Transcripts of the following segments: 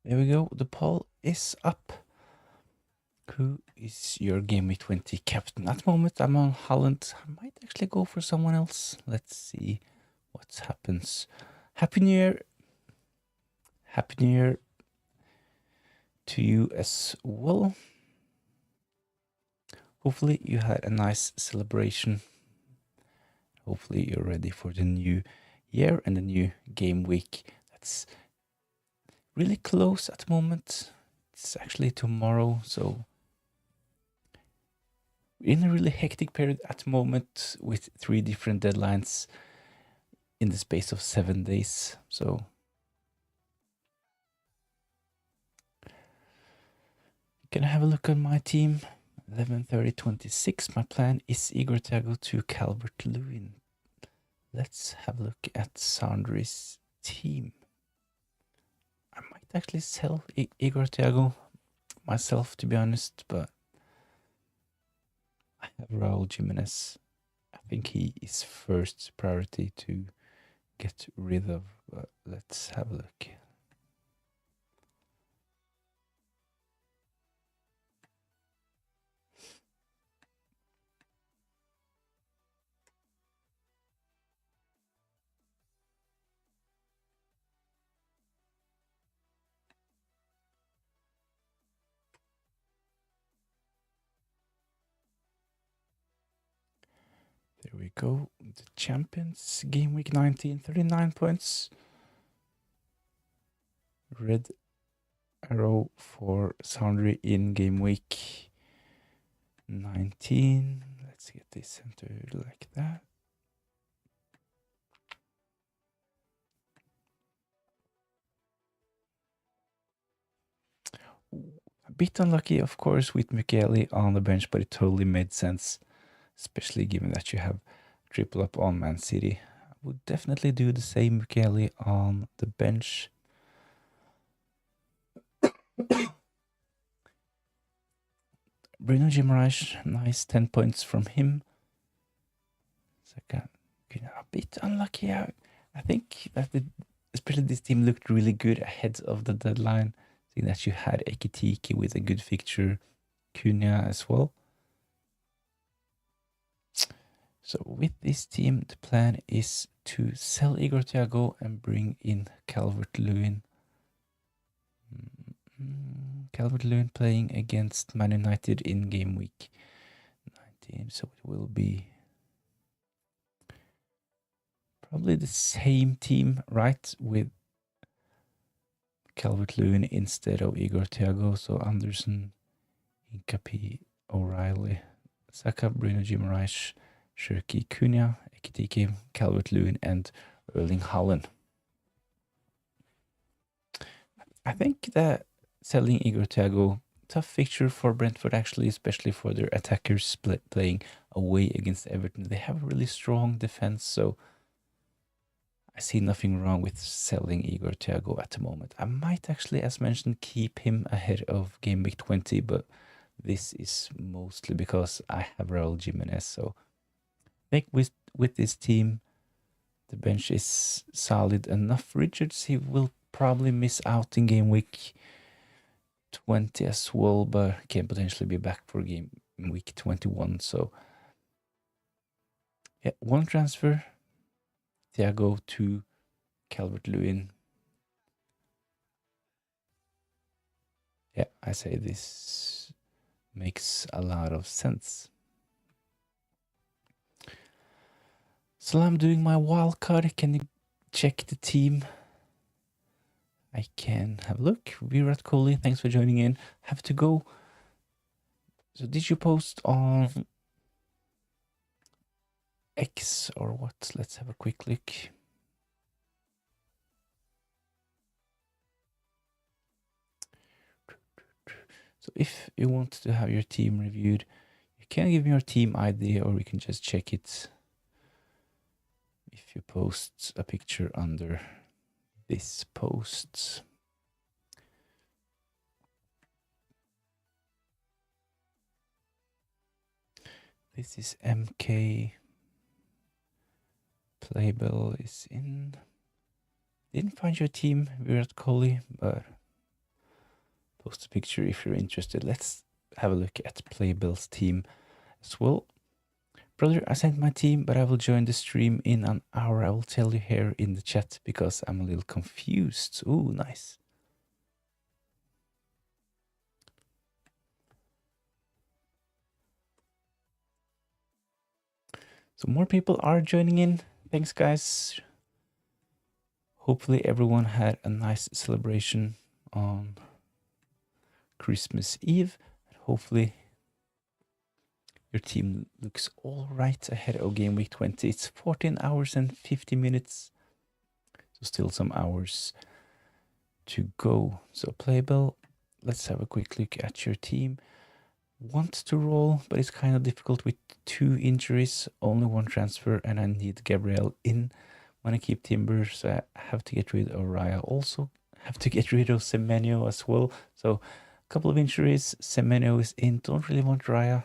There we go. The poll is up. Who is your Game Week 20 captain? At the moment, I'm on Holland. I might actually go for someone else. Let's see what happens. Happy New Year. Happy New Year to you as well. Hopefully you had a nice celebration. Hopefully you're ready for the new year and the new game week. That's really close at the moment. It's actually tomorrow, so we're in a really hectic period at the moment with 3 different deadlines in the space of 7 days. So gonna have a look at my team. 11:30:26. My plan is Igor Thiago to Calvert-Lewin. Let's have a look at Sandri's team. I might actually sell Igor Thiago myself, to be honest, but I have Raul Jimenez. I think he is first priority to get rid of. But let's have a look. There we go. The champions, game week 19, 39 points. Red arrow for Soundry in game week 19. Let's get this centered like that. A bit unlucky, of course, with Michele on the bench, but it totally made sense, especially given that you have triple up on Man City. I would definitely do the same Michele on the bench. Bruno Guimaraes, nice 10 points from him. Saka, a bit unlucky. I think that especially this team looked really good ahead of the deadline. Seeing that you had Ekitike with a good fixture, Cunha as well. So with this team, the plan is to sell Igor Thiago and bring in Calvert-Lewin. Calvert-Lewin playing against Man United in game week 19, so it will be probably the same team, right, with Calvert-Lewin instead of Igor Thiago. So Anderson, Incapi, O'Reilly, Saka, Bruno Guimaraes, Shirky, Cunha, Ekitike, Calvert-Lewin, and Erling Haaland. I think that selling Igor Thiago, tough fixture for Brentford actually, especially for their attackers playing away against Everton. They have a really strong defense, so I see nothing wrong with selling Igor Thiago at the moment. I might actually, as mentioned, keep him ahead of game week 20, but this is mostly because I have Raul Jimenez. So I think with this team, the bench is solid enough. Richards, he will probably miss out in game week 20 as well, but can potentially be back for game week 21. So yeah, one transfer. Thiago to Calvert-Lewin. Yeah, I say this makes a lot of sense. So I'm doing my wildcard. Can you check the team? I can have a look. Virat Kohli, thanks for joining in. Have to go. So did you post on X or what? Let's have a quick look. So if you want to have your team reviewed, you can give me your team ID or we can just check it if you post a picture under this post. This is MK. Playbill is in. Didn't find your team, Virat Kohli, but post a picture if you're interested. Let's have a look at Playbill's team as well. Brother, I sent my team, but I will join the stream in an hour. I will tell you here in the chat because I'm a little confused. Ooh, nice. So more people are joining in. Thanks, guys. Hopefully everyone had a nice celebration on Christmas Eve. Hopefully your team looks all right ahead of game week 20. It's 14 hours and 50 minutes. So still some hours to go. So Playbill, let's have a quick look at your team. Want to roll, but it's kind of difficult with 2 injuries, only 1 transfer, and I need Gabriel in. Want to keep Timber, so I have to get rid of Raya. Also have to get rid of Semenyo as well. So a couple of injuries. Semenyo is in. Don't really want Raya.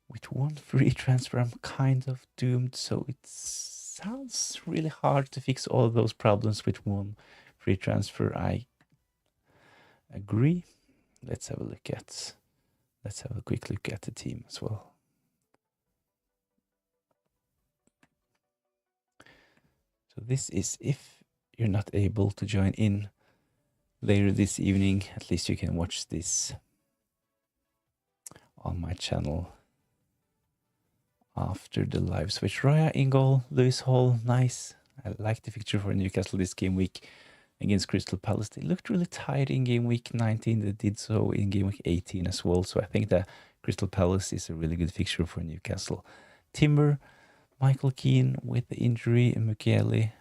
With 1 free transfer, I'm kind of doomed. So it sounds really hard to fix all of those problems with 1 free transfer. I agree. Let's have a quick look at the team as well. So this is if you're not able to join in later this evening, at least you can watch this on my channel after the live switch. Raya in goal, Lewis Hall, nice. I like the fixture for Newcastle this game week against Crystal Palace. They looked really tired in game week 19. They did so in game week 18 as well. So I think that Crystal Palace is a really good fixture for Newcastle. Timber, Michael Keane with the injury, and Mukiele.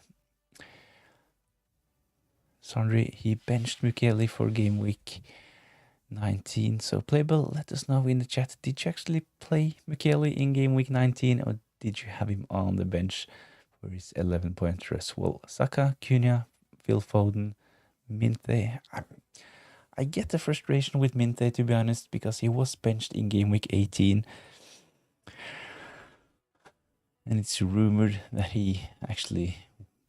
Sandri, he benched Mukiele for game week 19. So Playbill, let us know in the chat. Did you actually play Mukiele in game week 19, or did you have him on the bench for his 11-pointer as well? Saka, Cunha, Phil Foden, Minte. I get the frustration with Minte, to be honest, because he was benched in game week 18. And it's rumored that he actually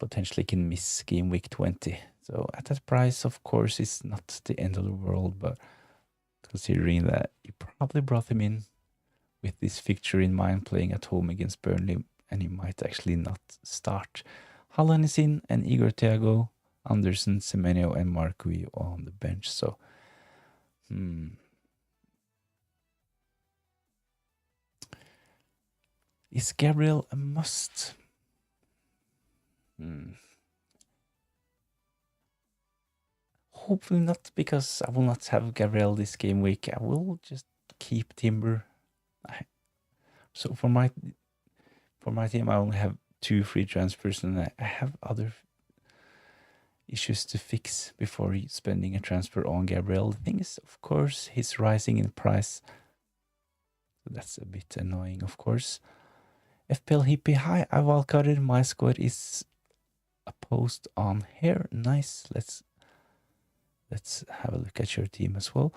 potentially can miss game week 20. So at that price, of course, it's not the end of the world, but considering that you probably brought him in with this fixture in mind, playing at home against Burnley, and he might actually not start. Haaland is in, and Igor Thiago, Anderson, Semenyo, and Marquis on the bench. So, is Gabriel a must? Hopefully not, because I will not have Gabriel this game week. I will just keep Timber. So for my team, I only have 2 free transfers, and I have other issues to fix before spending a transfer on Gabriel. The thing is, of course, he's rising in price. So that's a bit annoying, of course. FPL Hippie, hi, I wildcarded. My squad is a post on here. Nice. Let's have a look at your team as well.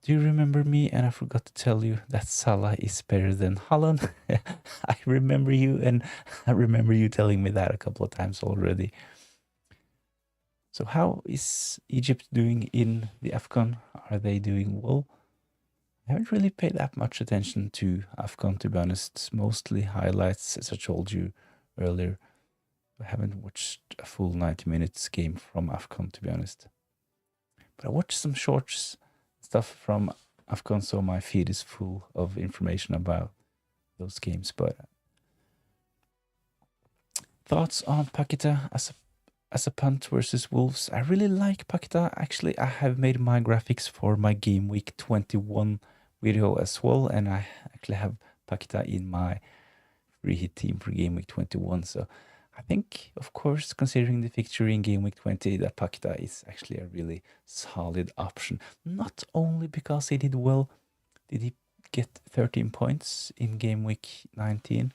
Do you remember me? And I forgot to tell you that Salah is better than Haaland. I remember you, and I remember you telling me that a couple of times already. So how is Egypt doing in the AFCON? Are they doing well? I haven't really paid that much attention to AFCON, to be honest. Mostly highlights, as I told you earlier. I haven't watched a full 90 minutes game from AFCON, to be honest. But I watched some shorts stuff from AFCON, so my feed is full of information about those games. But thoughts on Paqueta as a punt versus Wolves? I really like Paqueta. Actually, I have made my graphics for my game week 21 video as well, and I actually have Paqueta in my free hit team for game week 21. So I think, of course, considering the fixture in game week 20, that Paqueta is actually a really solid option. Not only because he did well, did he get 13 points in game week 19.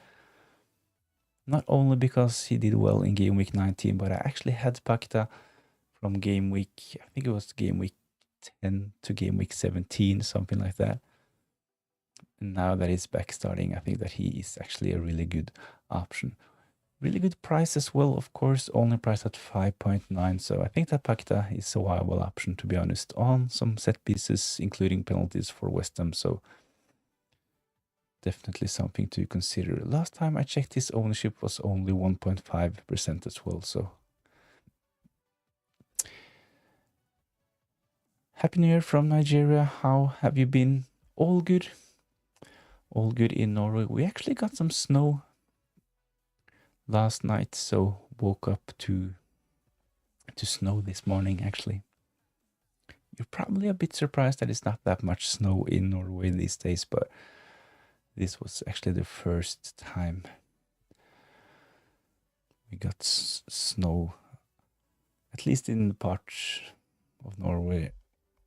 Not only because he did well in game week 19, but I actually had Paqueta from game week, I think it was game week 10 to game week 17, something like that. And now that he's back starting, I think that he is actually a really good option. Really good price as well, of course, only priced at 5.9. So I think that Pakta is a viable option, to be honest, on some set pieces, including penalties for West Ham. So definitely something to consider. Last time I checked, his ownership was only 1.5% as well. So Happy New Year from Nigeria. How have you been? All good? All good in Norway. We actually got some snow last night, so woke up to snow this morning actually. You're probably a bit surprised that it's not that much snow in Norway these days, but this was actually the first time we got snow, at least in the part of Norway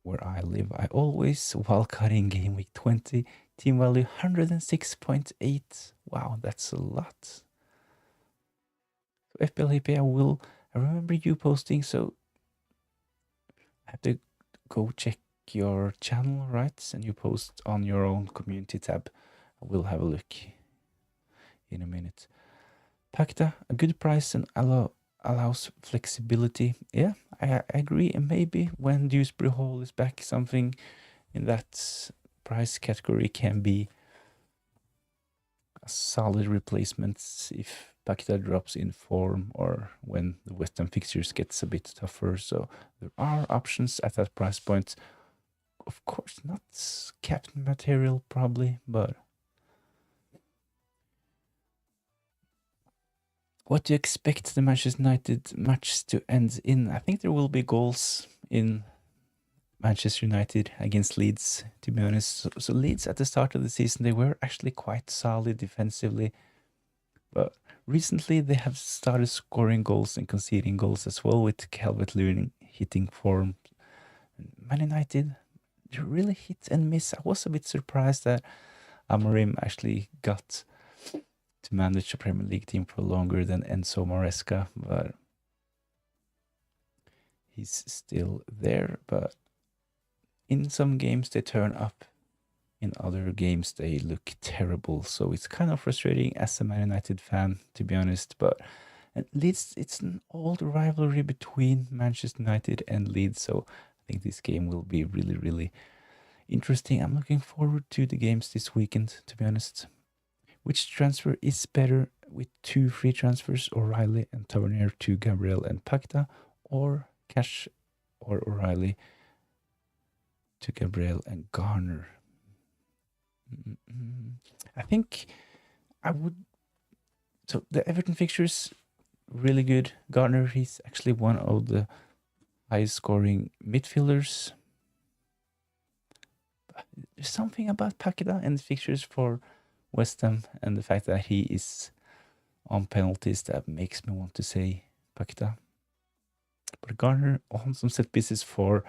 where I live. I always wildcarding GW20, team value 106.8. Wow, that's a lot. So FPL, I remember you posting, so I have to go check your channel, right? And you post on your own community tab. I will have a look in a minute. Pakta, a good price and allows flexibility. Yeah, I agree. And maybe when Dewsbury Hall is back, something in that price category can be a solid replacement if Pakta drops in form or when the West Ham fixtures gets a bit tougher. So there are options at that price point. Of course, not captain material probably, but what do you expect the Manchester United match to end in? I think there will be goals in Manchester United against Leeds, to be honest. So Leeds at the start of the season, they were actually quite solid defensively. But recently they have started scoring goals and conceding goals as well, with Calvert-Lewin hitting form. Man United, they really hit and miss. I was a bit surprised that Amorim actually got to manage a Premier League team for longer than Enzo Maresca, but he's still there. But in some games they turn up, in other games they look terrible. So it's kind of frustrating as a Man United fan, to be honest. But at least it's an old rivalry between Manchester United and Leeds, so I think this game will be really, really interesting. I'm looking forward to the games this weekend, to be honest. Which transfer is better, with 2 free transfers, O'Reilly and Tavernier to Gabriel and Pakta, or Cash or O'Reilly to Gabriel and Garner? I think I would. So the Everton fixtures, really good. Garner, he's actually one of the highest scoring midfielders. There's something about Pakita and the fixtures for West Ham and the fact that he is on penalties that makes me want to say Pakita. But Garner on some set pieces for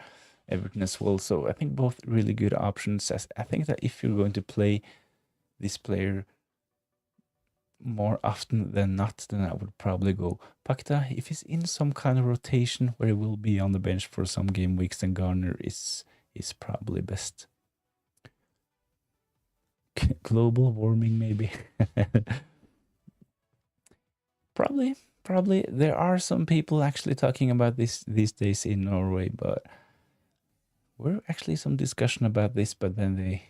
Everton as well. So I think both really good options. I think that if you're going to play this player more often than not, then I would probably go Pakta. If he's in some kind of rotation where he will be on the bench for some game weeks, then Garner is probably best. Global warming, maybe. Probably there are some people actually talking about this these days in Norway, but we're actually some discussion about this, but then they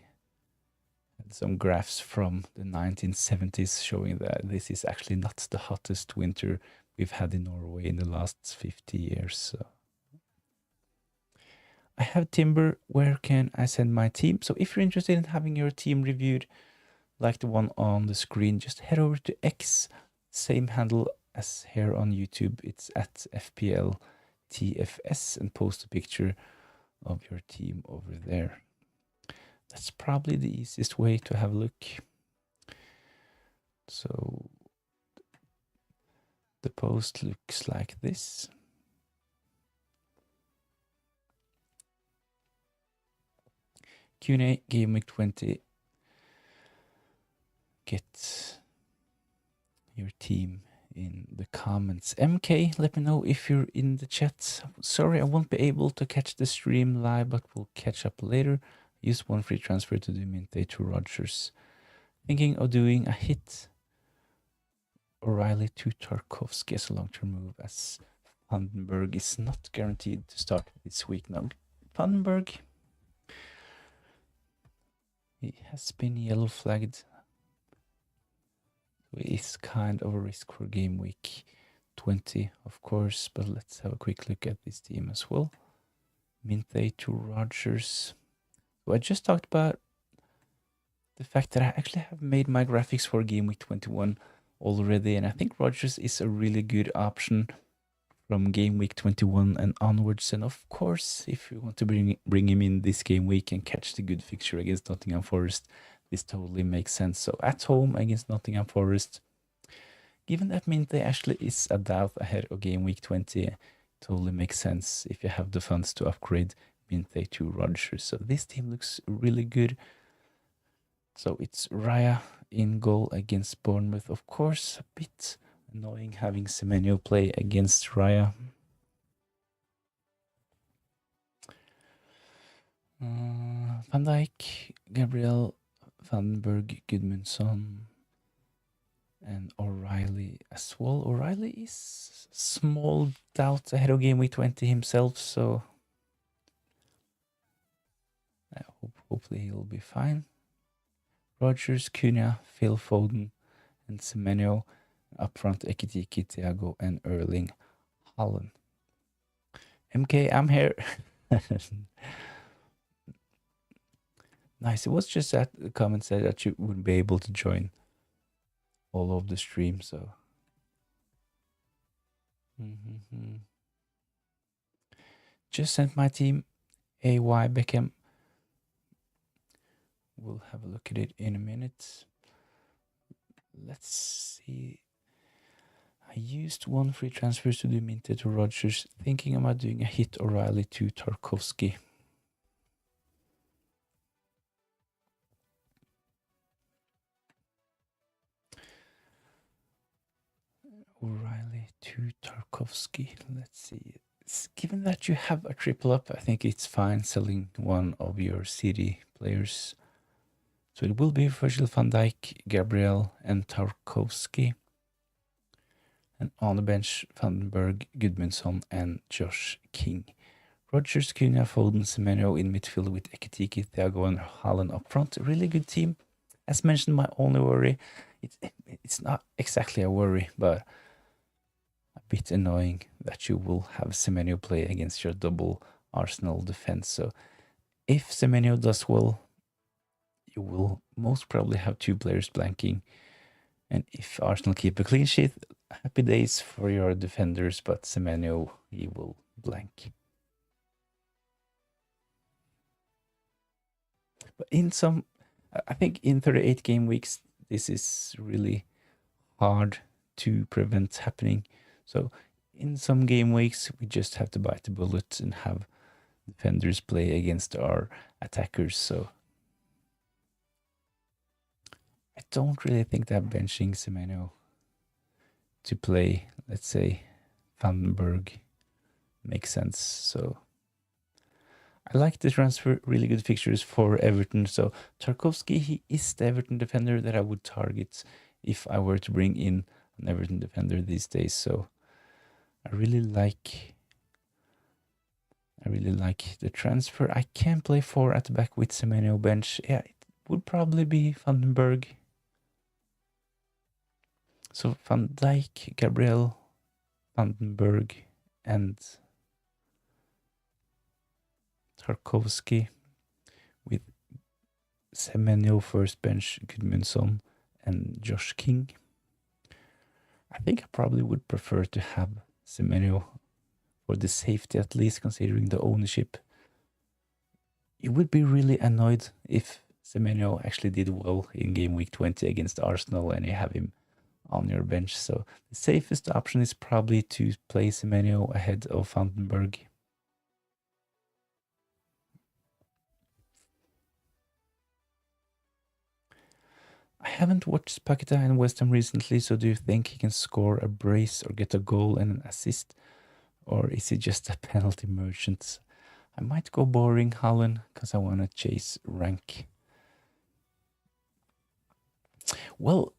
had some graphs from the 1970s showing that this is actually not the hottest winter we've had in Norway in the last 50 years. So I have Timber. Where can I send my team? So if you're interested in having your team reviewed, like the one on the screen, just head over to X, same handle as here on YouTube. It's at fpltfs, and post a picture of your team over there. That's probably the easiest way to have a look. So the post looks like this. Q&A, gameweek20. Get your team in the comments. MK, let me know if you're in the chat. Sorry, I won't be able to catch the stream live, but we'll catch up later. Use 1 free transfer to do mint day to Rogers. Thinking of doing a hit O'Reilly to Tarkovsky as a long-term move, as Vandenberg is not guaranteed to start this week now. Vandenberg, he has been yellow flagged. It's kind of a risk for game week 20, of course, but let's have a quick look at this team as well. Minthe to Rogers. So I just talked about the fact that I actually have made my graphics for game week 21 already, and I think Rogers is a really good option from game week 21 and onwards. And of course, if you want to bring him in this game week and catch the good fixture against Nottingham Forest, this totally makes sense. So at home against Nottingham Forest, given that Minthe actually is a doubt ahead of game week 20, totally makes sense if you have the funds to upgrade Minthe to Rogers. So this team looks really good. So it's Raya in goal against Bournemouth. Of course, a bit annoying having Semenyo play against Raya. Van Dijk, Gabriel, Vandenberg, Gudmundsson, and O'Reilly as well. O'Reilly is small doubt ahead of game week 20 himself, so hopefully he'll be fine. Rogers, Cunha, Phil Foden, and Semenyo. Up front, Ekitike, Thiago, and Erling Haaland. MK, I'm here. Nice. It was just that the comment said that you wouldn't be able to join all of the stream, so. Just sent my team AY Beckham. We'll have a look at it in a minute. Let's see. I used one free transfers to do Minthe to Rogers, thinking about doing a hit O'Reilly to Tarkovsky. O'Reilly to Tarkovsky. Let's see. Given that you have a triple up, I think it's fine selling one of your City players. So it will be Virgil van Dijk, Gabriel, and Tarkovsky. And on the bench, Vandenberg, Gudmundsson, and Josh King. Rogers, Cunha, Foden, Semenyo in midfield with Ekitike, Thiago, and Haaland up front. A really good team. As mentioned, my only worry, it's not exactly a worry, but a bit annoying that you will have Semenyo play against your double Arsenal defense. So if Semenyo does well, you will most probably have two players blanking. And if Arsenal keep a clean sheet, happy days for your defenders, but Semenyo, he will blank. But I think in 38 game weeks, this is really hard to prevent happening. So in some game weeks, we just have to bite the bullet and have defenders play against our attackers. So I don't really think that benching Semenyo to play, let's say, Vandenberg makes sense. So I like the transfer, really good fixtures for Everton. So Tarkovsky, he is the Everton defender that I would target if I were to bring in an Everton defender these days. So I really like the transfer. I can play 4 at the back with Semenyo bench. Yeah, it would probably be Vandenberg. So Van Dijk, Gabriel, Vandenberg, and Tarkovsky with Semenyo first bench, Gudmundsson, and Josh King. I think I probably would prefer to have Semenyo for the safety, at least considering the ownership. You would be really annoyed if Semenyo actually did well in game week 20 against Arsenal and you have him on your bench. So the safest option is probably to play Semenyo ahead of Vandenberg. I haven't watched Paqueta and West Ham recently, so do you think he can score a brace or get a goal and an assist? Or is he just a penalty merchant? I might go boring Haaland because I want to chase rank. Well,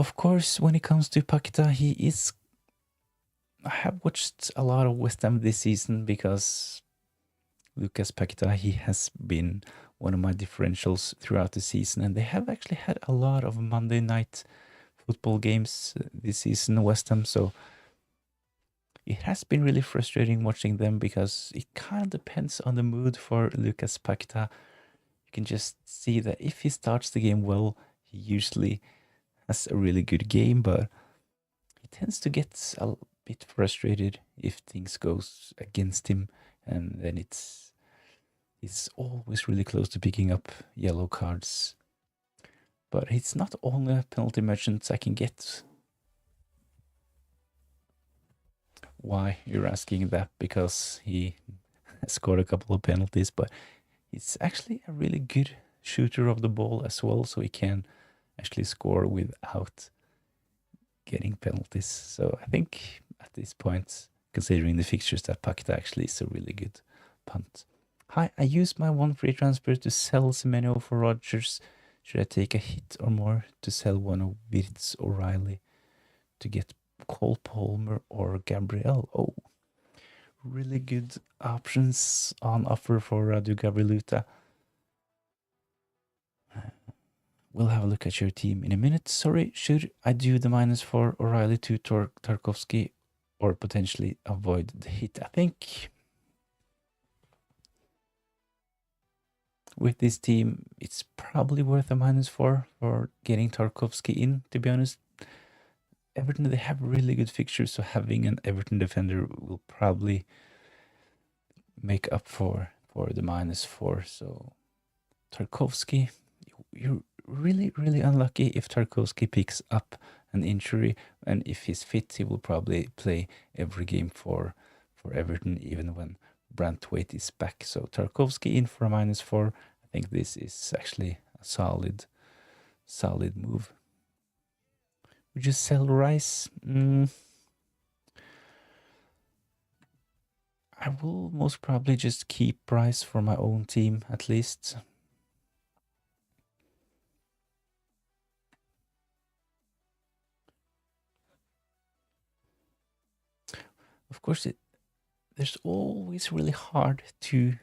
Of course, when it comes to Paqueta, I have watched a lot of West Ham this season because Lucas Paqueta, he has been one of my differentials throughout the season, and they have actually had a lot of Monday night football games this season, West Ham, so it has been really frustrating watching them because it kind of depends on the mood for Lucas Paqueta. You can just see that if he starts the game well, he usually has a really good game, but he tends to get a bit frustrated if things goes against him, and then he's always really close to picking up yellow cards. But it's not only penalty merchants I can get. Why you're asking that? Because he scored a couple of penalties, but he's actually a really good shooter of the ball as well, so he can actually score without getting penalties. So I think at this point, considering the fixtures, that Paqueta actually is a really good punt. Hi, I used my one free transfer to sell Semenyo for Rodgers. Should I take a hit or more to sell one of Wirtz or Riley to get Cole Palmer or Gabriel? Oh, really good options on offer for Radu Gabrieluta. We'll have a look at your team in a minute. Sorry, should I do the -4 O'Reilly to Tarkovsky or potentially avoid the hit? I think with this team, it's probably worth a -4 for getting Tarkovsky in, to be honest. Everton, they have really good fixtures, so having an Everton defender will probably make up for the -4. So Tarkovsky, you're really, really unlucky if Tarkovsky picks up an injury, and if he's fit, he will probably play every game for Everton, even when Brantwaite is back. So Tarkovsky in for a -4. I think this is actually a solid move. Would you sell Rice? I will most probably just keep Rice for my own team, at least. Of course, there's always really hard to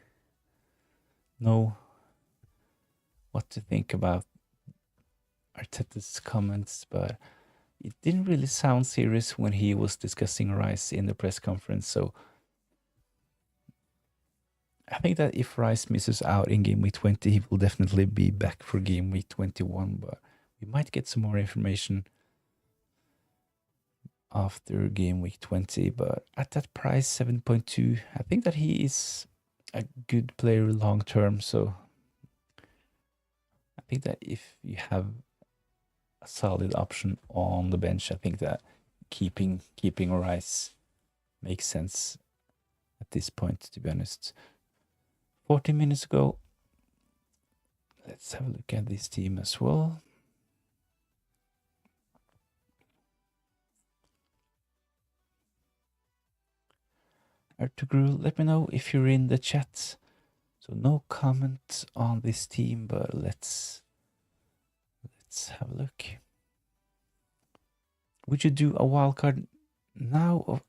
know what to think about Arteta's comments, but it didn't really sound serious when he was discussing Rice in the press conference. So I think that if Rice misses out in game week 20, he will definitely be back for game week 21, but we might get some more information after game week 20. But at that price, 7.2, I think that he is a good player long term. So I think that if you have a solid option on the bench, I think that keeping Rice makes sense at this point, to be honest. 40 minutes ago, let's have a look at this team as well. Ertugrul, let me know if you're in the chat. So no comment on this team, but let's have a look. Would you do a wildcard now? Or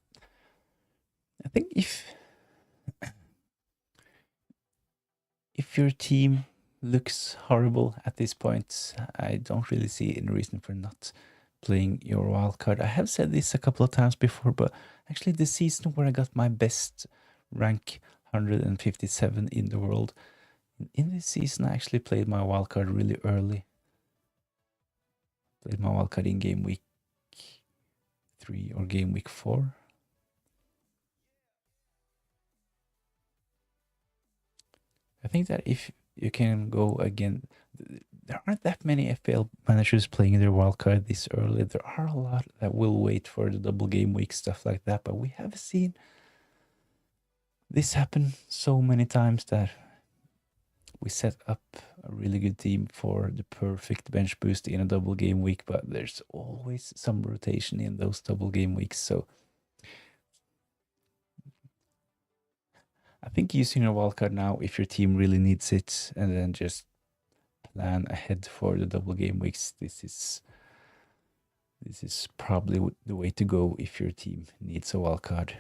I think if your team looks horrible at this point, I don't really see any reason for not playing your wildcard. I have said this a couple of times before, but actually the season where I got my best rank, 157 in the world, in this season I actually played my wildcard really early. Played my wildcard in game week 3 or game week 4. I think that if you can go again, there aren't that many FPL managers playing their wildcard this early. There are a lot that will wait for the double game week, stuff like that, but we have seen this happen so many times that we set up a really good team for the perfect bench boost in a double game week, but there's always some rotation in those double game weeks. So I think using a wildcard now, if your team really needs it, and then just plan ahead for the double game weeks, this is This is probably the way to go if your team needs a wildcard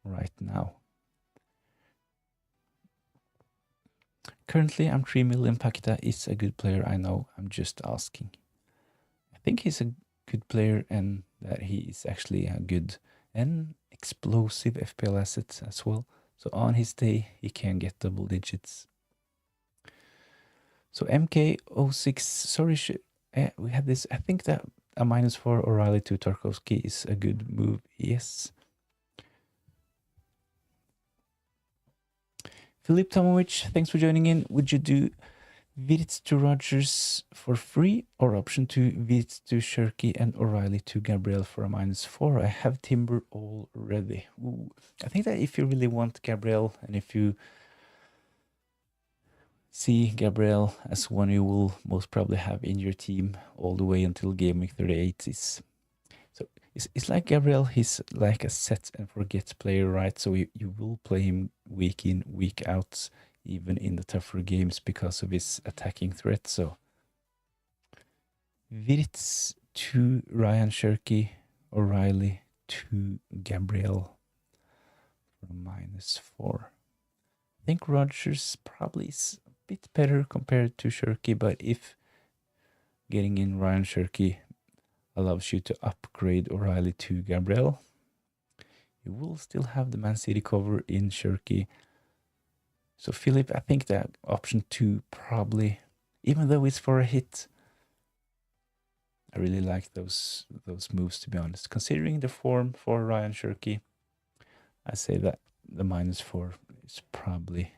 right now. Currently, I'm 3 million. Pakita is a good player, I know. I'm just asking. I think he's a good player and that he is actually a good and explosive FPL asset as well. So on his day, he can get double digits. So MK06, sorry, we had this. I think that a -4 O'Reilly to Tarkovsky is a good move. Yes. Philip Tomovic, thanks for joining in. Would you do Wirtz to Rogers for free or option 2 Wirtz to Shirky and O'Reilly to Gabriel for a -4? I have Timber already. Ooh. I think that if you really want Gabriel and if you see Gabriel as one you will most probably have in your team all the way until game week 38 is so it's like Gabriel, he's like a set and forget player, right? So you will play him week in, week out, even in the tougher games because of his attacking threat. So Wirtz to Ryan Shirky, O'Reilly to Gabriel for a -4. I think Rogers probably is a bit better compared to Shirky, but if getting in Ryan Shirky allows you to upgrade O'Reilly to Gabriel, you will still have the Man City cover in Shirky. So Philip, I think that option 2 probably, even though it's for a hit, I really like those moves, to be honest. Considering the form for Ryan Shirky, I say that the -4 is probably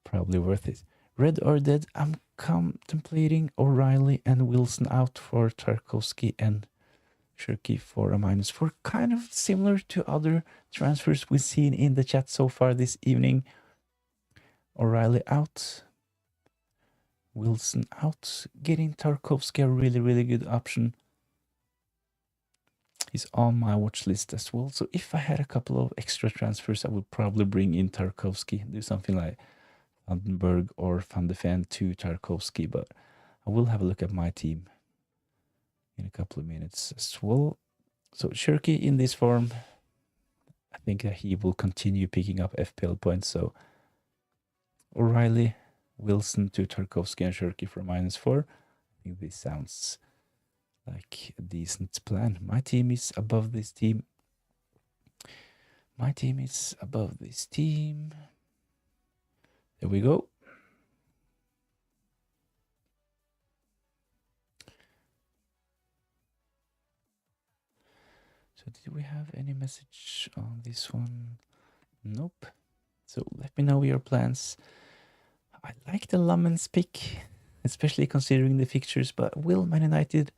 worth it. Red or Dead, I'm contemplating O'Reilly and Wilson out for Tarkovsky and Shirky for a -4. Kind of similar to other transfers we've seen in the chat so far this evening. O'Reilly out, Wilson out. Getting Tarkovsky a really, really good option. He's on my watch list as well. So if I had a couple of extra transfers, I would probably bring in Tarkovsky, do something like Vandenberg or Van de Ven to Tarkovsky, but I will have a look at my team in a couple of minutes as well. So Shirky in this form, I think that he will continue picking up FPL points. So O'Reilly, Wilson to Tarkovsky and Shirky for -4. I think this sounds like a decent plan. My team is above this team. My team is above this team. There we go. So did we have any message on this one? Nope. So let me know your plans. I like the Lummens pick, especially considering the fixtures, but will Man United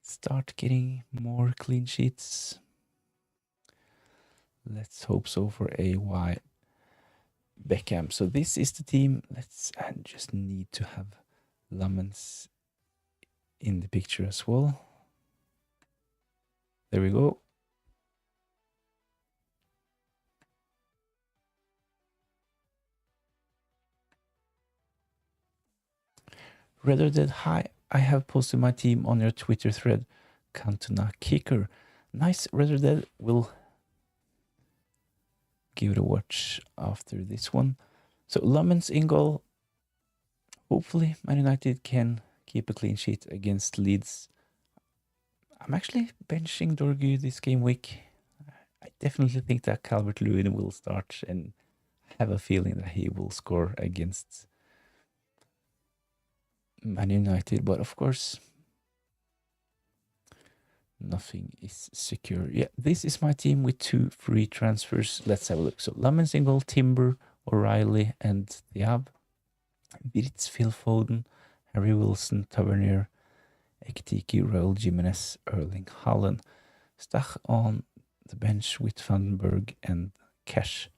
start getting more clean sheets? Let's hope so for AY Beckham. So this is the team. I just need to have Lummens in the picture as well. There we go. Rather than hi, I have posted my team on your Twitter thread. Cantona kicker. Nice. Rather than will give it a watch after this one. So Lummens in goal. Hopefully Man United can keep a clean sheet against Leeds. I'm actually benching Dorgu this game week. I definitely think that Calvert-Lewin will start and have a feeling that he will score against Man United. But of course, nothing is secure. Yeah, this is my team with 2 free transfers. Let's have a look. So Lummens in goal, Timber, O'Reilly and Diab. Wirtz, Phil Foden, Harry Wilson, Tavernier, Ekitiki, Raul Jimenez, Erling Haaland. Stach on the bench with Vandenberg and Cash.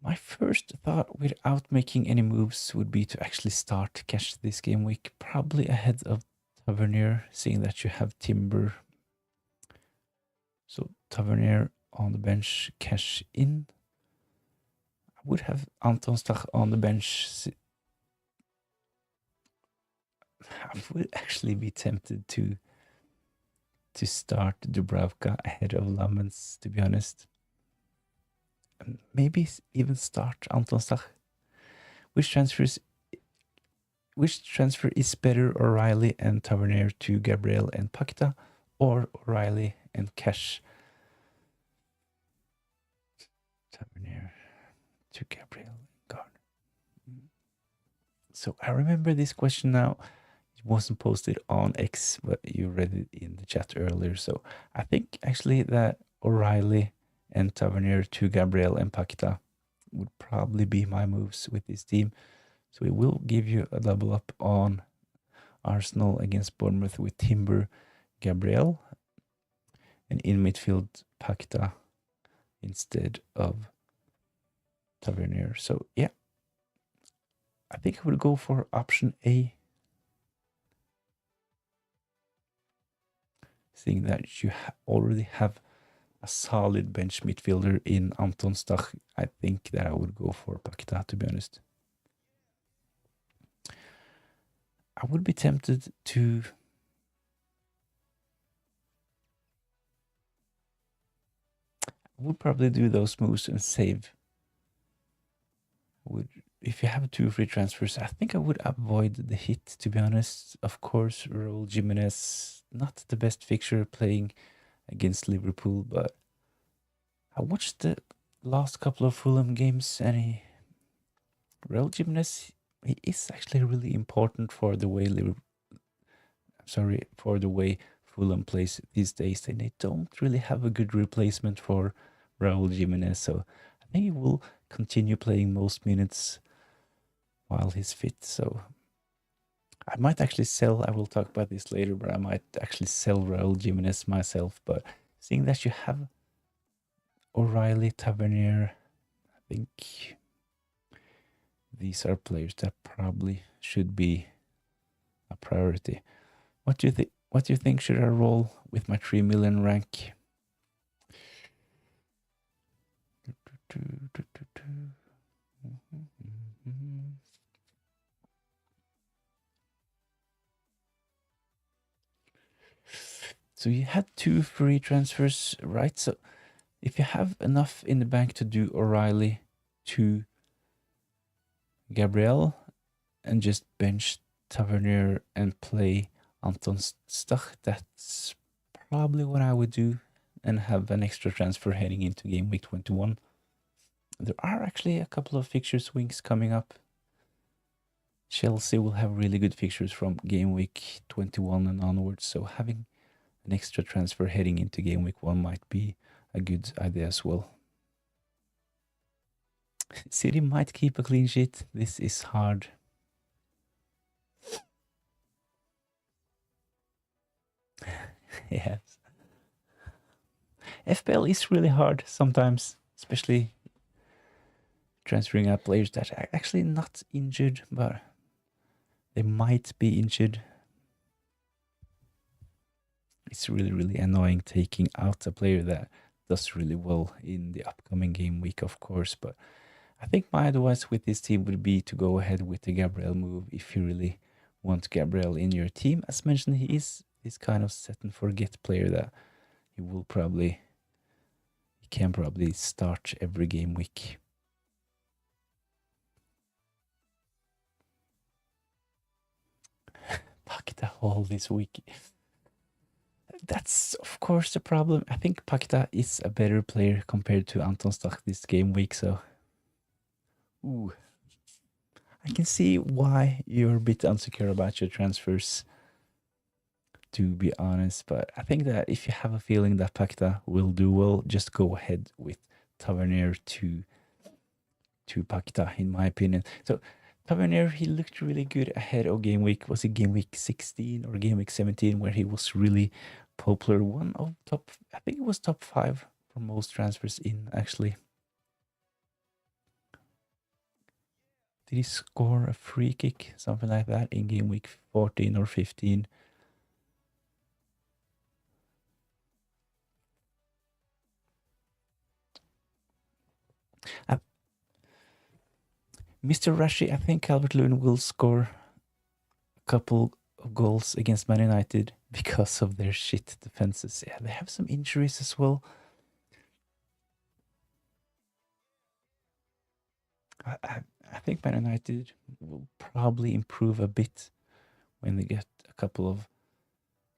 My first thought without making any moves would be to actually start Cash this game week, probably ahead of Tavernier, seeing that you have Timber. So Tavernier on the bench, Cash in. I would have Anton Stach on the bench. I would actually be tempted to start Dubravka ahead of Lamens, to be honest. And maybe even start Anton Stach. Which transfer is better, O'Reilly and Tavernier to Gabriel and Pakita, or O'Reilly and Cash? Tavernier to Gabriel and Garner. So I remember this question now. It wasn't posted on X, but you read it in the chat earlier. So I think actually that O'Reilly and Tavernier to Gabriel and Pakita would probably be my moves with this team. So it will give you a double up on Arsenal against Bournemouth with Timber, Gabriel, and in midfield Pakita instead of Tavernier. So yeah, I think I would go for option A. Seeing that you already have a solid bench midfielder in Anton Stach, I think that I would go for Pakita, to be honest. I would be tempted to I would probably do those moves and save. If you have 2 free transfers, I think I would avoid the hit, to be honest. Of course, Raul Jimenez, not the best fixture playing against Liverpool, but I watched the last couple of Fulham games, and Raul Jimenez, he is actually really important for the way Fulham plays these days, and they don't really have a good replacement for Raul Jimenez. So I think he will continue playing most minutes while he's fit. So I might actually sell. I will talk about this later, but I might actually sell Raul Jimenez myself. But seeing that you have O'Reilly, Tavernier, I think these are players that probably should be a priority. What do you think? What do you think should I roll with my 3 million rank? So you had 2 free transfers, right? So if you have enough in the bank to do O'Reilly to Gabriel and just bench Tavernier and play Anton Stach, that's probably what I would do, and have an extra transfer heading into game week 21. There are actually a couple of fixture swings coming up. Chelsea will have really good fixtures from game week 21 and onwards, so having an extra transfer heading into game week 1 might be a good idea as well. City might keep a clean sheet. This is hard. Yes. FPL is really hard sometimes, especially transferring out players that are actually not injured, but they might be injured. It's really, really annoying taking out a player that does really well in the upcoming game week, of course. But I think my advice with this team would be to go ahead with the Gabriel move if you really want Gabriel in your team. As mentioned, he is this kind of set and forget player that he can probably start every game week. Pakita all this week. That's of course the problem. I think Pakita is a better player compared to Anton Stach this game week, so I can see why you're a bit insecure about your transfers, to be honest, but I think that if you have a feeling that Pakita will do well, just go ahead with Tavernier to Pakita, in my opinion. So Tavernier, he looked really good ahead of game week. Was it game week 16 or game week 17 where he was really popular? One of I think it was top 5 for most transfers in, actually. Did he score a free kick, something like that, in game week 14 or 15? Mr. Rashi, I think Calvert-Lewin will score a couple of goals against Man United because of their shit defenses. Yeah, they have some injuries as well. I think Man United will probably improve a bit when they get a couple of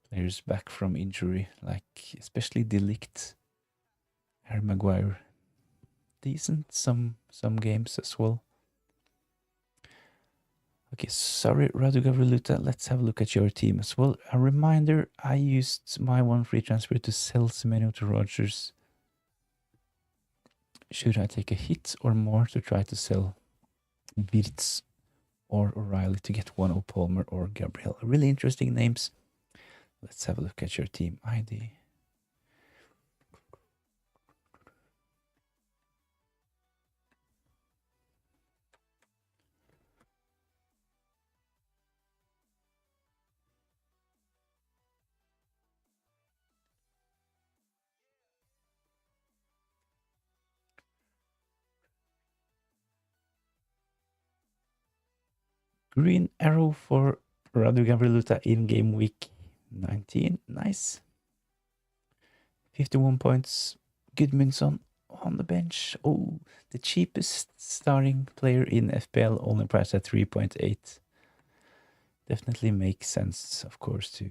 players back from injury, like especially De Ligt, Harry Maguire. Decent some games as well. Okay, sorry, Radu Gavriluta. Let's have a look at your team as well. A reminder, I used my one free transfer to sell Semenyo to Rodgers. Should I take a hit or more to try to sell Wirtz or O'Reilly to get one of Palmer or Gabriel? Really interesting names. Let's have a look at your team ID. Green arrow for Radu Gavriluta in game week 19. Nice. 51 points. Gudmundsson on the bench. Oh, the cheapest starting player in FPL, only priced at 3.8. Definitely makes sense, of course, to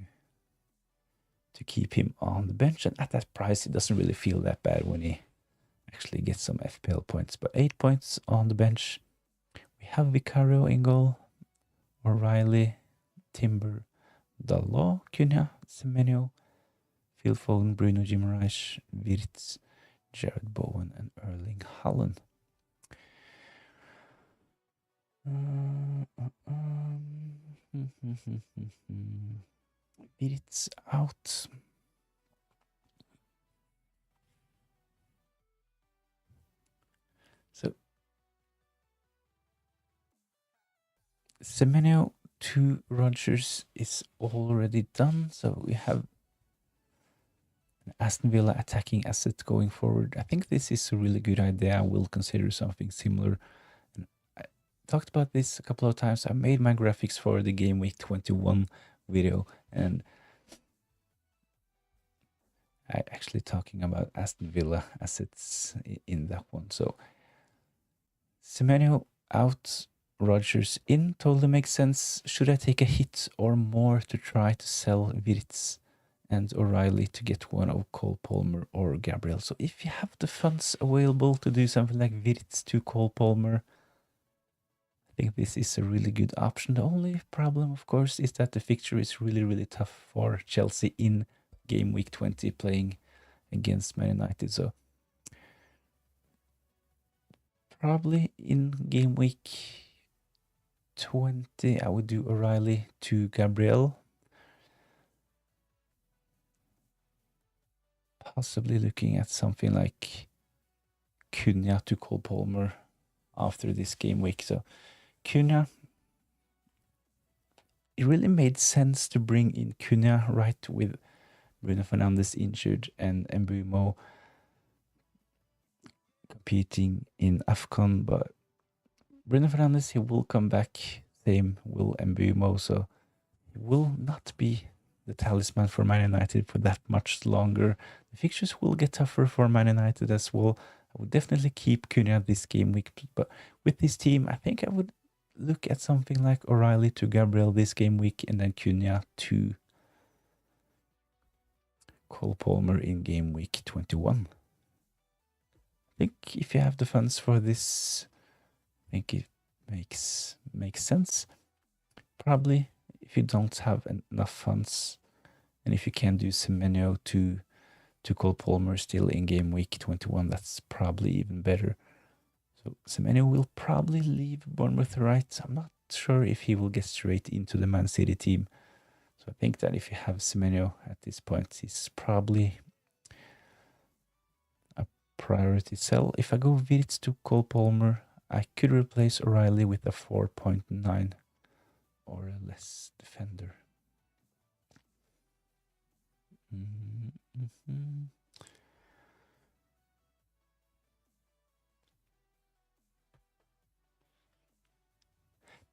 keep him on the bench. And at that price, it doesn't really feel that bad when he actually gets some FPL points. But 8 points on the bench. We have Vicario in goal, O'Reilly, Timber, Dalot, Cunha, Semenyo, Phil Foden, Bruno Guimaraes, Wirtz, Jared Bowen, and Erling Haaland. Wirtz out. So Semenyo to Rodgers is already done. So we have an Aston Villa attacking asset going forward. I think this is a really good idea. I will consider something similar. And I talked about this a couple of times. I made my graphics for the Game Week 21 video, and I actually talking about Aston Villa assets in that one. So Semenyo out, Rodgers in, totally makes sense. Should I take a hit or more to try to sell Wirtz and O'Reilly to get one of Cole Palmer or Gabriel? So if you have the funds available to do something like Wirtz to Cole Palmer, I think this is a really good option. The only problem, of course, is that the fixture is really, really tough for Chelsea in game week 20 playing against Man United. So probably in game week 20, I would do O'Reilly to Gabriel. Possibly looking at something like Cunha to Cole Palmer after this game week. So Cunha, it really made sense to bring in Cunha right with Bruno Fernandes injured and Mbeumo competing in AFCON, but Bruno Fernandes, he will come back. Same will Mbeumo, so he will not be the talisman for Man United for that much longer. The fixtures will get tougher for Man United as well. I would definitely keep Cunha this game week, but with this team, I think I would look at something like O'Reilly to Gabriel this game week, and then Cunha to Cole Palmer in game week 21. I think if you have the funds for this, I think it makes sense. Probably if you don't have enough funds, and if you can do Semenyo to Cole Palmer still in game week 21, that's probably even better. So Semenyo will probably leave Bournemouth, right? I'm not sure if he will get straight into the Man City team. So I think that if you have Semenyo at this point, he's probably a priority sell. If I go Wirtz to Cole Palmer, I could replace O'Reilly with a 4.9 or a less defender.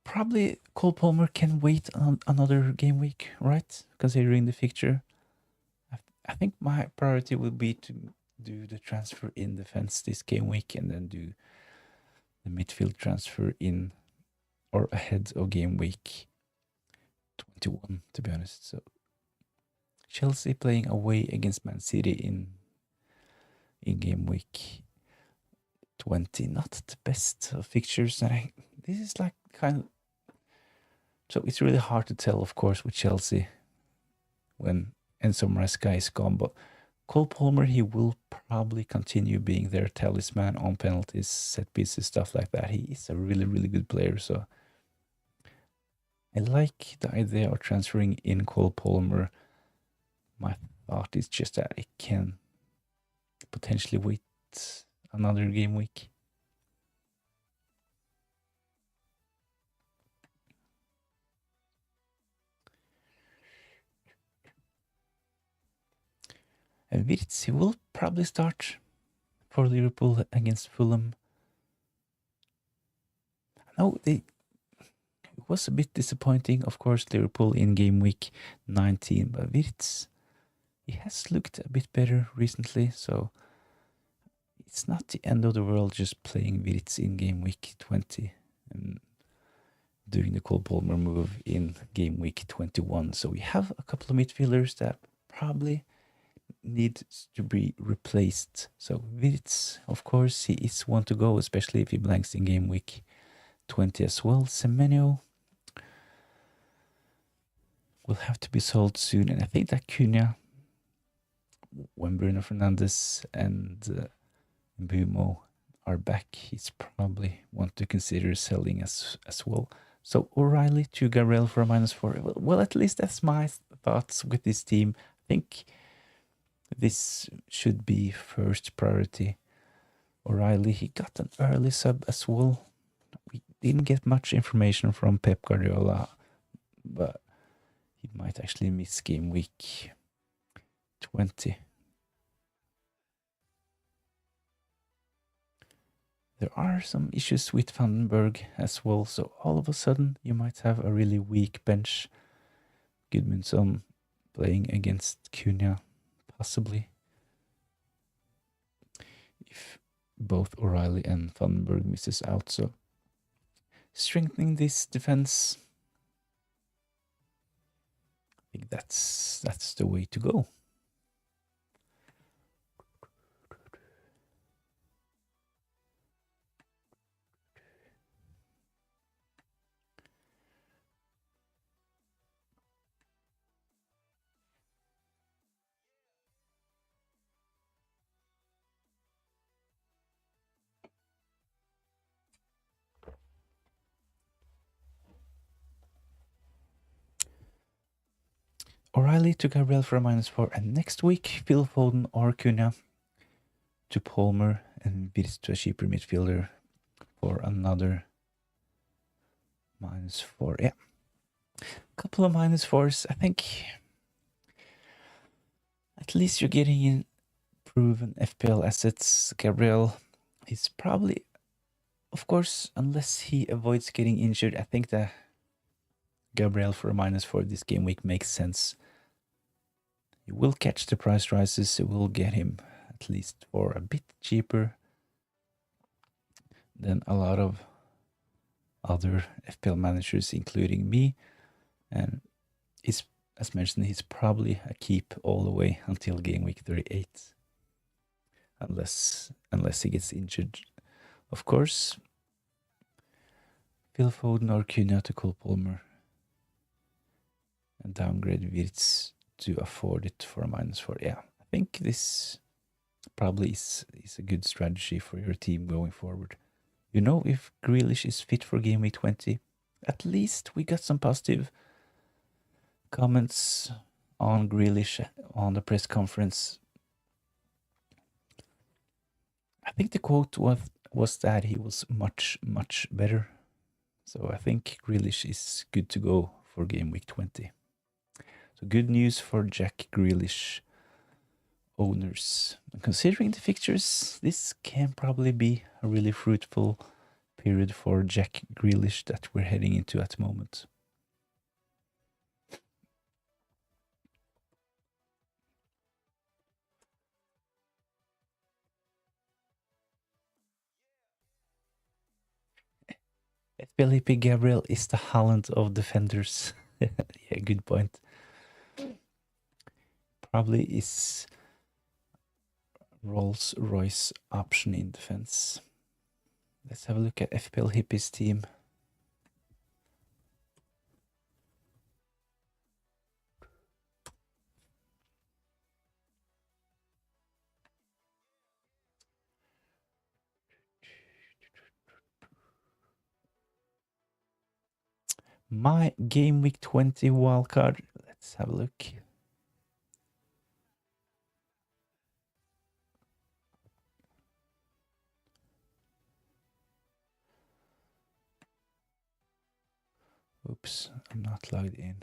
probably Cole Palmer can wait on another game week, right? Considering the fixture. I think my priority will be to do the transfer in defense this game week and then do the midfield transfer in or ahead of game week 21, to be honest. So Chelsea playing away against Man City in game week 20. Not the best of fixtures. And this is like kind of... So it's really hard to tell, of course, with Chelsea when Enzo Maresca is gone. But Cole Palmer, he will probably continue being their talisman on penalties, set pieces, stuff like that. He is a really, really good player. So I like the idea of transferring in Cole Palmer. My thought is just that it can potentially wait another game week. And Wirtz, he will probably start for Liverpool against Fulham. No, it was a bit disappointing, of course, Liverpool in game week 19, but Wirtz, he has looked a bit better recently, so it's not the end of the world just playing Wirtz in game week 20 and doing the Cole Palmer move in game week 21. So we have a couple of midfielders that probably need to be replaced. So Wirtz, of course, he is one to go, especially if he blanks in game week 20 as well. Semenyo will have to be sold soon, and I think that Cunha, when Bruno Fernandes and Mbumo are back, he's probably want to consider selling as well. So O'Reilly to Gabriel for a -4. Well, at least that's my thoughts with this team. I think this should be first priority. O'Reilly, he got an early sub as well. We didn't get much information from Pep Guardiola, but he might actually miss game week 20. There are some issues with Vandenberg as well, so all of a sudden you might have a really weak bench. Gudmundsson playing against Cunha, possibly. If both O'Reilly and Vandenberg misses out, so strengthening this defense, I think that's the way to go. O'Reilly to Gabriel for a -4, and next week Phil Foden or Cunha to Palmer and Wirtz to a cheaper midfielder for another -4. Yeah, a couple of -4s. I think at least you're getting in proven FPL assets. Gabriel is probably, of course, unless he avoids getting injured, I think that Gabriel for a -4 this game week makes sense. You will catch the price rises. It will get him at least for a bit cheaper than a lot of other FPL managers, including me. And he's, as mentioned, he's probably a keep all the way until game week 38, unless he gets injured, of course. Phil Foden or Cunha to Cole Palmer, and downgrade Wirtz to afford it for a -4. Yeah, I think this probably is a good strategy for your team going forward. You know, if Grealish is fit for game week 20, at least we got some positive comments on Grealish on the press conference. I think the quote was that he was much, much better. So I think Grealish is good to go for game week 20. So good news for Jack Grealish owners. And considering the fixtures, this can probably be a really fruitful period for Jack Grealish that we're heading into at the moment. Felipe Gabriel is the Haaland of defenders. Yeah, good point. Probably is Rolls-Royce option in defense. Let's have a look at FPL Hippie's team. My game week 20 wildcard. Let's have a look. Oops, I'm not logged in.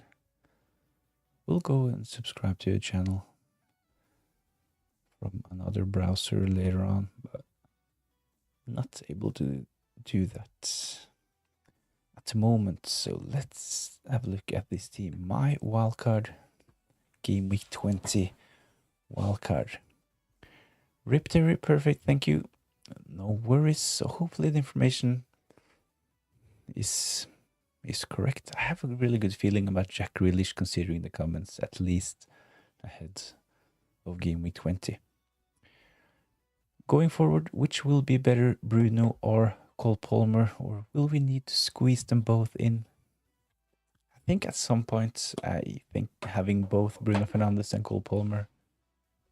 We'll go and subscribe to your channel from another browser later on, but I'm not able to do that at the moment. So let's have a look at this team. My wildcard, game week 20 wildcard. Rip Terry, perfect, thank you. No worries. So hopefully the information is correct. I have a really good feeling about Jack Grealish considering the comments, at least ahead of game week 20. Going forward, which will be better, Bruno or Cole Palmer, or will we need to squeeze them both in? I think at some point, I think having both Bruno Fernandes and Cole Palmer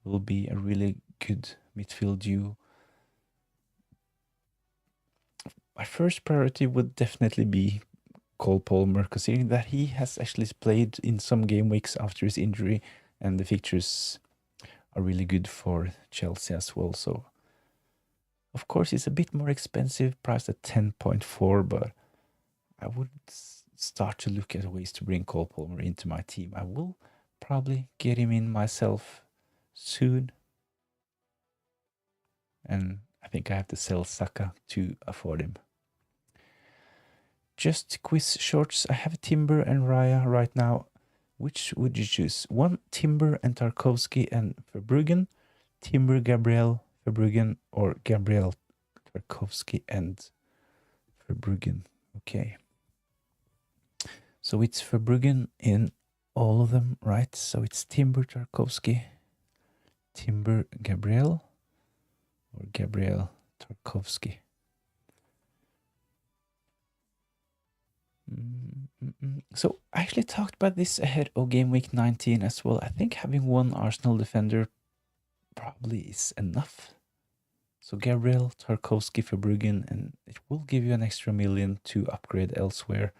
will be a really good midfield duo. My first priority would definitely be Cole Palmer, considering that he has actually played in some game weeks after his injury, and the fixtures are really good for Chelsea as well. So, of course, it's a bit more expensive, priced at 10.4, but I would start to look at ways to bring Cole Palmer into my team. I will probably get him in myself soon, and I think I have to sell Saka to afford him. Just quiz shorts. I have Timber and Raya right now. Which would you choose? One, Timber and Tarkowski and Verbruggen, Timber, Gabriel, Verbruggen, or Gabriel, Tarkowski and Verbruggen. Okay. So it's Verbruggen in all of them, right? So it's Timber, Tarkowski, Timber, Gabriel, or Gabriel, Tarkowski. So I actually talked about this ahead of game week 19 as well. I think having one Arsenal defender probably is enough. So Gabriel, Tarkowski, Verbruggen, and it will give you an extra million to upgrade elsewhere.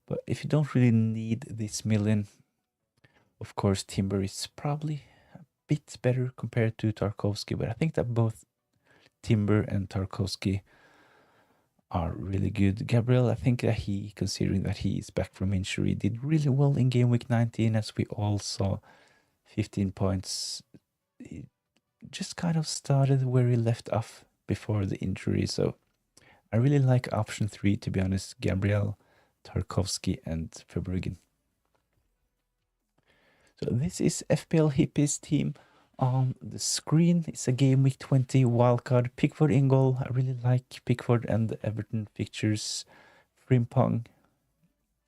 But if you don't really need this million, of course Timber is probably a bit better compared to Tarkowski. But I think that both Timber and Tarkowski are really good. Gabriel, I think that he, considering that he is back from injury, did really well in game week 19, as we all saw. 15 points. He just kind of started where he left off before the injury. So I really like option 3, to be honest. Gabriel, Tarkowski, and Verbruggen. So this is FPL Hippie's team. On the screen, it's a game week 20 wildcard. Pickford in goal. I really like Pickford and the Everton fixtures. Frimpong.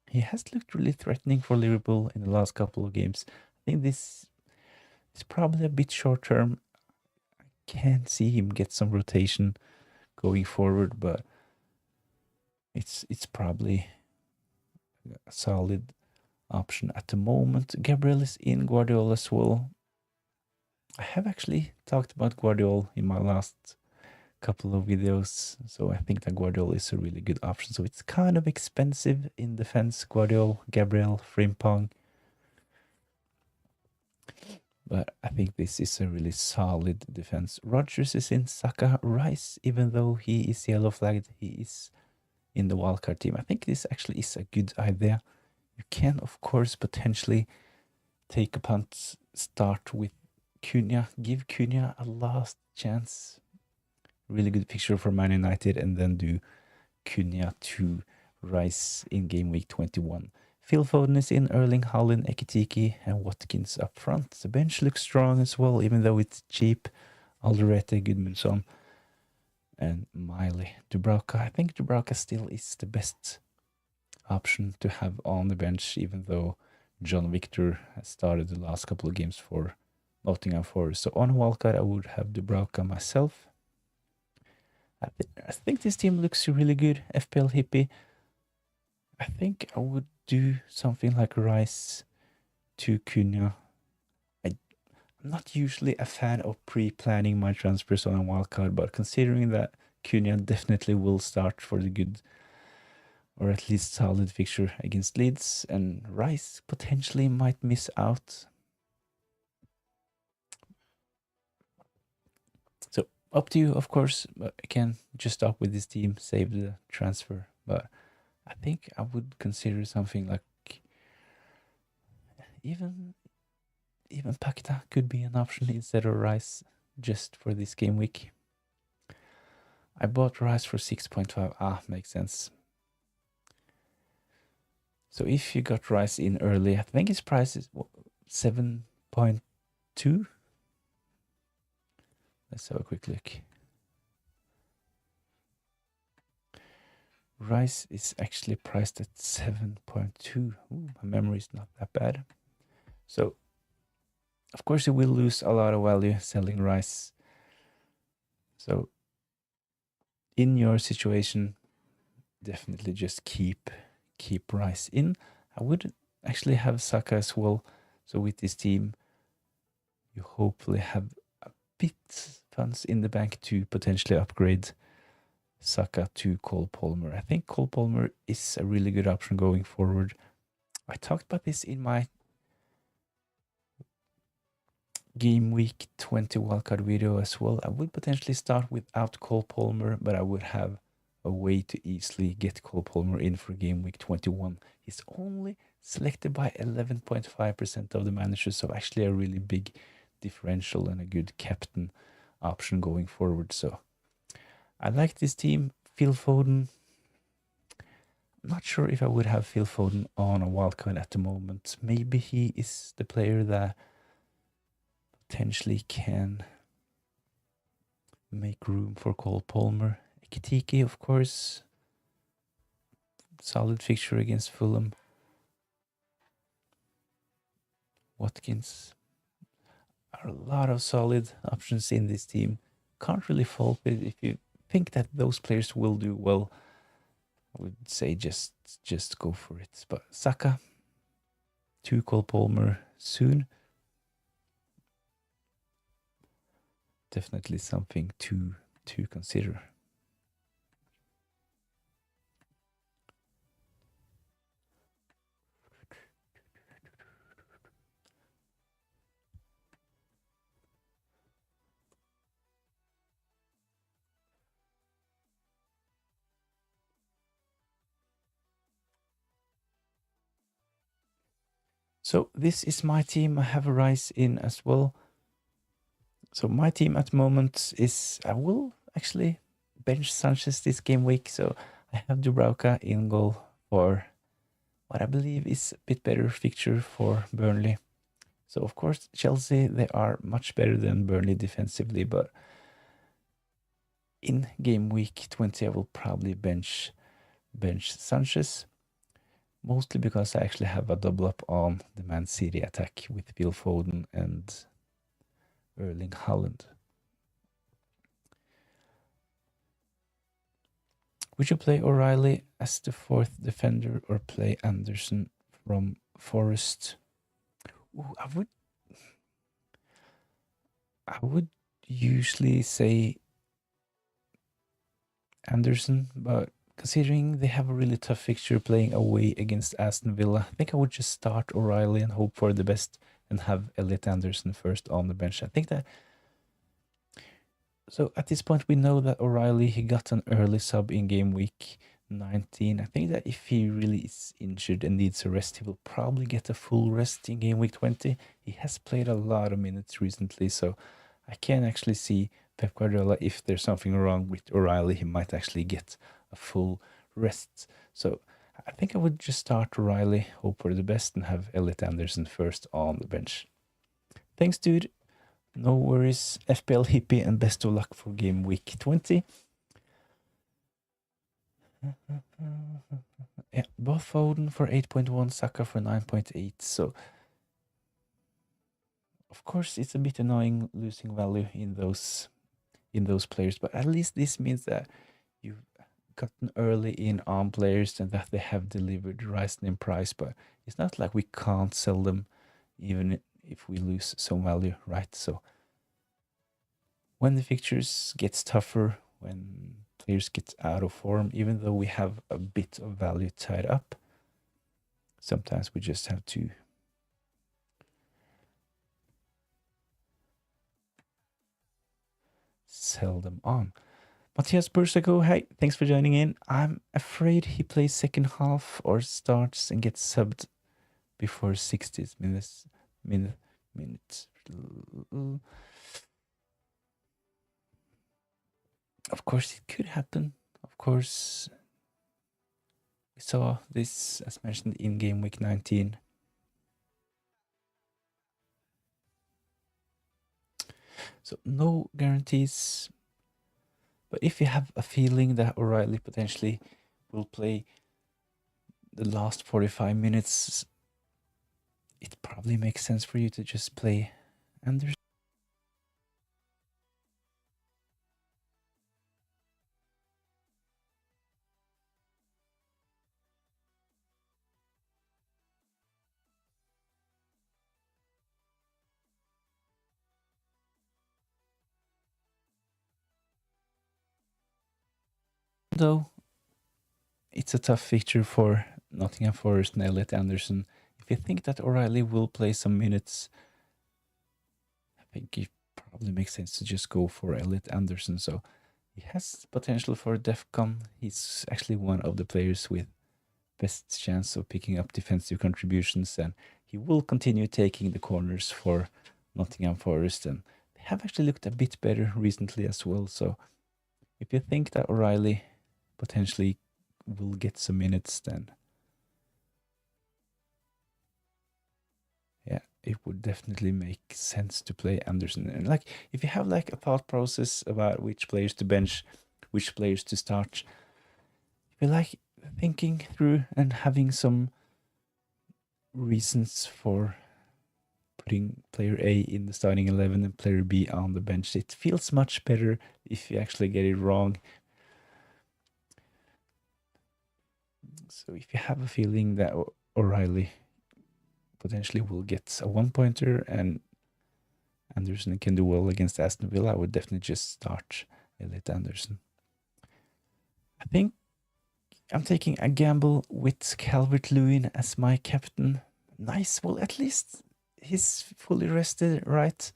He has looked really threatening for Liverpool in the last couple of games. I think this is probably a bit short term. I can see him get some rotation going forward, but it's probably a solid option at the moment. Gabriel is in, Guardiola as well. I have actually talked about Guardiola in my last couple of videos, so I think that Guardiola is a really good option. So it's kind of expensive in defense, Guardiola, Gabriel, Frimpong. But I think this is a really solid defense. Rodgers is in, Saka, Rice, even though he is yellow flagged, he is in the wildcard team. I think this actually is a good idea. You can, of course, potentially take a punt, start with Cunha, give Cunha a last chance. Really good picture for Man United, and then do Cunha to Rice in game week 21. Phil Foden is in, Erling Haaland, Ekitike, and Watkins up front. The bench looks strong as well, even though it's cheap. Alderete, Gudmundsson, and Miley. Dubravka. I think Dubravka still is the best option to have on the bench, even though John Victor has started the last couple of games for Nottingham Forest. So on Wildcard, I would have Dubravka myself. I think this team looks really good. FPL hippie. I think I would do something like Rice to Cunha. I'm not usually a fan of pre-planning my transfers on a wildcard, but considering that Cunha definitely will start for the good, or at least solid fixture against Leeds, and Rice potentially might miss out. So up to you, of course. But again, just stop with this team, save the transfer. But I think I would consider something like even Pakita could be an option instead of Rice just for this game week. I bought Rice for 6.5. Makes sense. So if you got Rice in early, I think his price is 7.2. Let's have a quick look. Rice is actually priced at 7.2. My memory is not that bad. So, of course, you will lose a lot of value selling Rice. So, in your situation, definitely just keep Rice in. I would actually have Saka as well. So with this team, you hopefully have a bit funds in the bank to potentially upgrade Saka to Cole Palmer. I think Cole Palmer is a really good option going forward. I talked about this in my game week 20 wildcard video as well. I would potentially start without Cole Palmer, but I would have a way to easily get Cole Palmer in for game week 21. He's only selected by 11.5% of the managers, so actually a really big differential and a good captain option going forward. So I like this team. Phil Foden. I'm not sure if I would have Phil Foden on a wildcard at the moment. Maybe he is the player that potentially can make room for Cole Palmer. Ekitike, of course. Solid fixture against Fulham. Watkins. Are a lot of solid options in this team. Can't really fault it. If you think that those players will do well, I would say just go for it. But Saka to Cole Palmer soon. Definitely something to consider. So this is my team. I have a Rice in as well. So my team at the moment is, I will actually bench Sanchez this game week. So I have Dubravka in goal for what I believe is a bit better fixture for Burnley. So of course Chelsea, they are much better than Burnley defensively, but in game week 20 I will probably bench Sanchez. Mostly because I actually have a double up on the Man City attack with Phil Foden and Erling Haaland. Would you play O'Reilly as the fourth defender or play Anderson from Forest? Ooh, I would usually say Anderson, but considering they have a really tough fixture playing away against Aston Villa, I think I would just start O'Reilly and hope for the best and have Elliot Anderson first on the bench. I think that... So at this point, we know that O'Reilly, he got an early sub in game week 19. I think that if he really is injured and needs a rest, he will probably get a full rest in game week 20. He has played a lot of minutes recently, so I can actually see Pep Guardiola, if there's something wrong with O'Reilly, he might actually get a full rest. So I think I would just start Riley, hope for the best, and have Elliot Anderson first on the bench. Thanks, dude. No worries. FPL hippie, and best of luck for game week 20. Yeah, both Foden for 8.1, Saka for 9.8. So, of course, it's a bit annoying losing value in those players, but at least this means that you've gotten early in on players and that they have delivered rising in price. But it's not like we can't sell them, even if we lose some value, right? So, when the fixtures gets tougher, when players get out of form, even though we have a bit of value tied up, sometimes we just have to sell them on. Matthias Bursago, hey, thanks for joining in. I'm afraid he plays second half or starts and gets subbed before 60th minute. Of course, it could happen. Of course, we saw this, as mentioned, in game week 19. So no guarantees. But if you have a feeling that O'Reilly potentially will play the last 45 minutes, it probably makes sense for you to just play Anderson. Though it's a tough fixture for Nottingham Forest and Elliot Anderson. If you think that O'Reilly will play some minutes, I think it probably makes sense to just go for Elliot Anderson. So he has potential for DEFCON. He's actually one of the players with best chance of picking up defensive contributions, and he will continue taking the corners for Nottingham Forest, and they have actually looked a bit better recently as well. So if you think that O'Reilly potentially will get some minutes, then yeah, it would definitely make sense to play Anderson. And like, if you have like a thought process about which players to bench, which players to start, if you like thinking through and having some reasons for putting player A in the starting 11 and player B on the bench, it feels much better if you actually get it wrong. So if you have a feeling that O'Reilly potentially will get a 1-pointer and Anderson can do well against Aston Villa, I would definitely just start Elliot Anderson. I think I'm taking a gamble with Calvert-Lewin as my captain. Nice. Well, at least he's fully rested, right?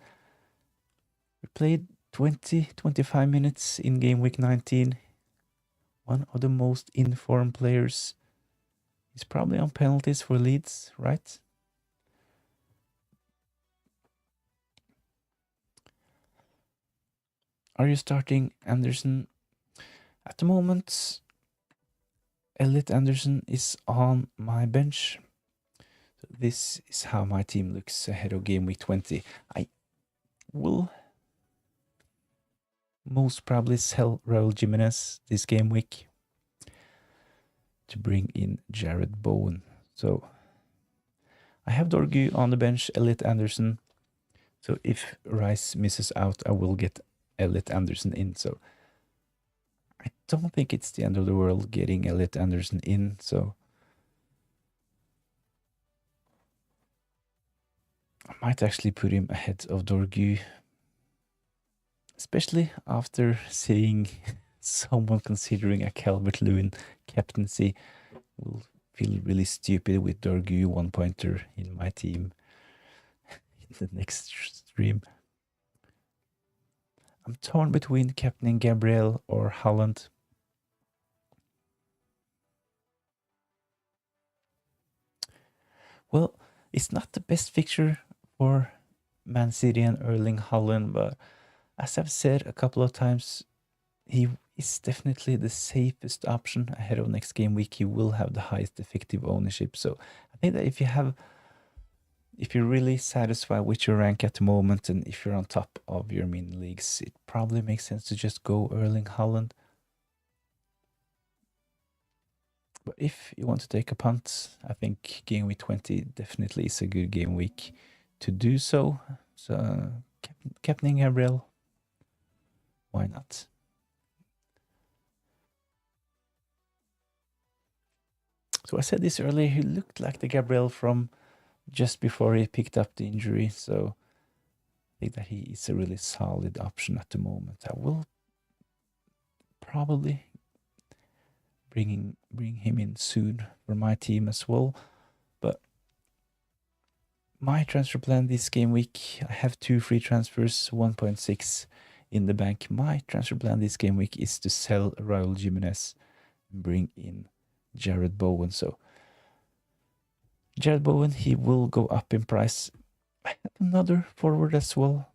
We played 20-25 minutes in game week 19. One of the most informed players. He's probably on penalties for Leeds, right? Are you starting Anderson? At the moment, Elliot Anderson is on my bench. So this is how my team looks ahead of game week 20. I will most probably sell Raul Jimenez this game week to bring in Jared Bowen. So I have Dorgu on the bench, Elliot Anderson. So if Rice misses out, I will get Elliot Anderson in. So I don't think it's the end of the world getting Elliot Anderson in. So I might actually put him ahead of Dorgu, especially after seeing someone considering a Calvert-Lewin captaincy. Will feel really stupid with Dorgu 1-pointer in my team in the next stream. I'm torn between captaining Gabriel or Haaland. Well, it's not the best fixture for Man City and Erling Haaland, but as I've said a couple of times, he is definitely the safest option ahead of next game week. He will have the highest effective ownership. So I think that if you're really satisfied with your rank at the moment, and if you're on top of your mini leagues, it probably makes sense to just go Erling Haaland. But if you want to take a punt, I think game week 20 definitely is a good game week to do so. So, captaining Gabriel, why not? So I said this earlier, he looked like the Gabriel from just before he picked up the injury. So I think that he is a really solid option at the moment. I will probably bring him in soon for my team as well. But my transfer plan this game week, I have 2 free transfers, 1.6 in the bank. My transfer plan this game week is to sell Raul Jimenez and bring in Jared Bowen. So Jared Bowen, he will go up in price. I have another forward as well,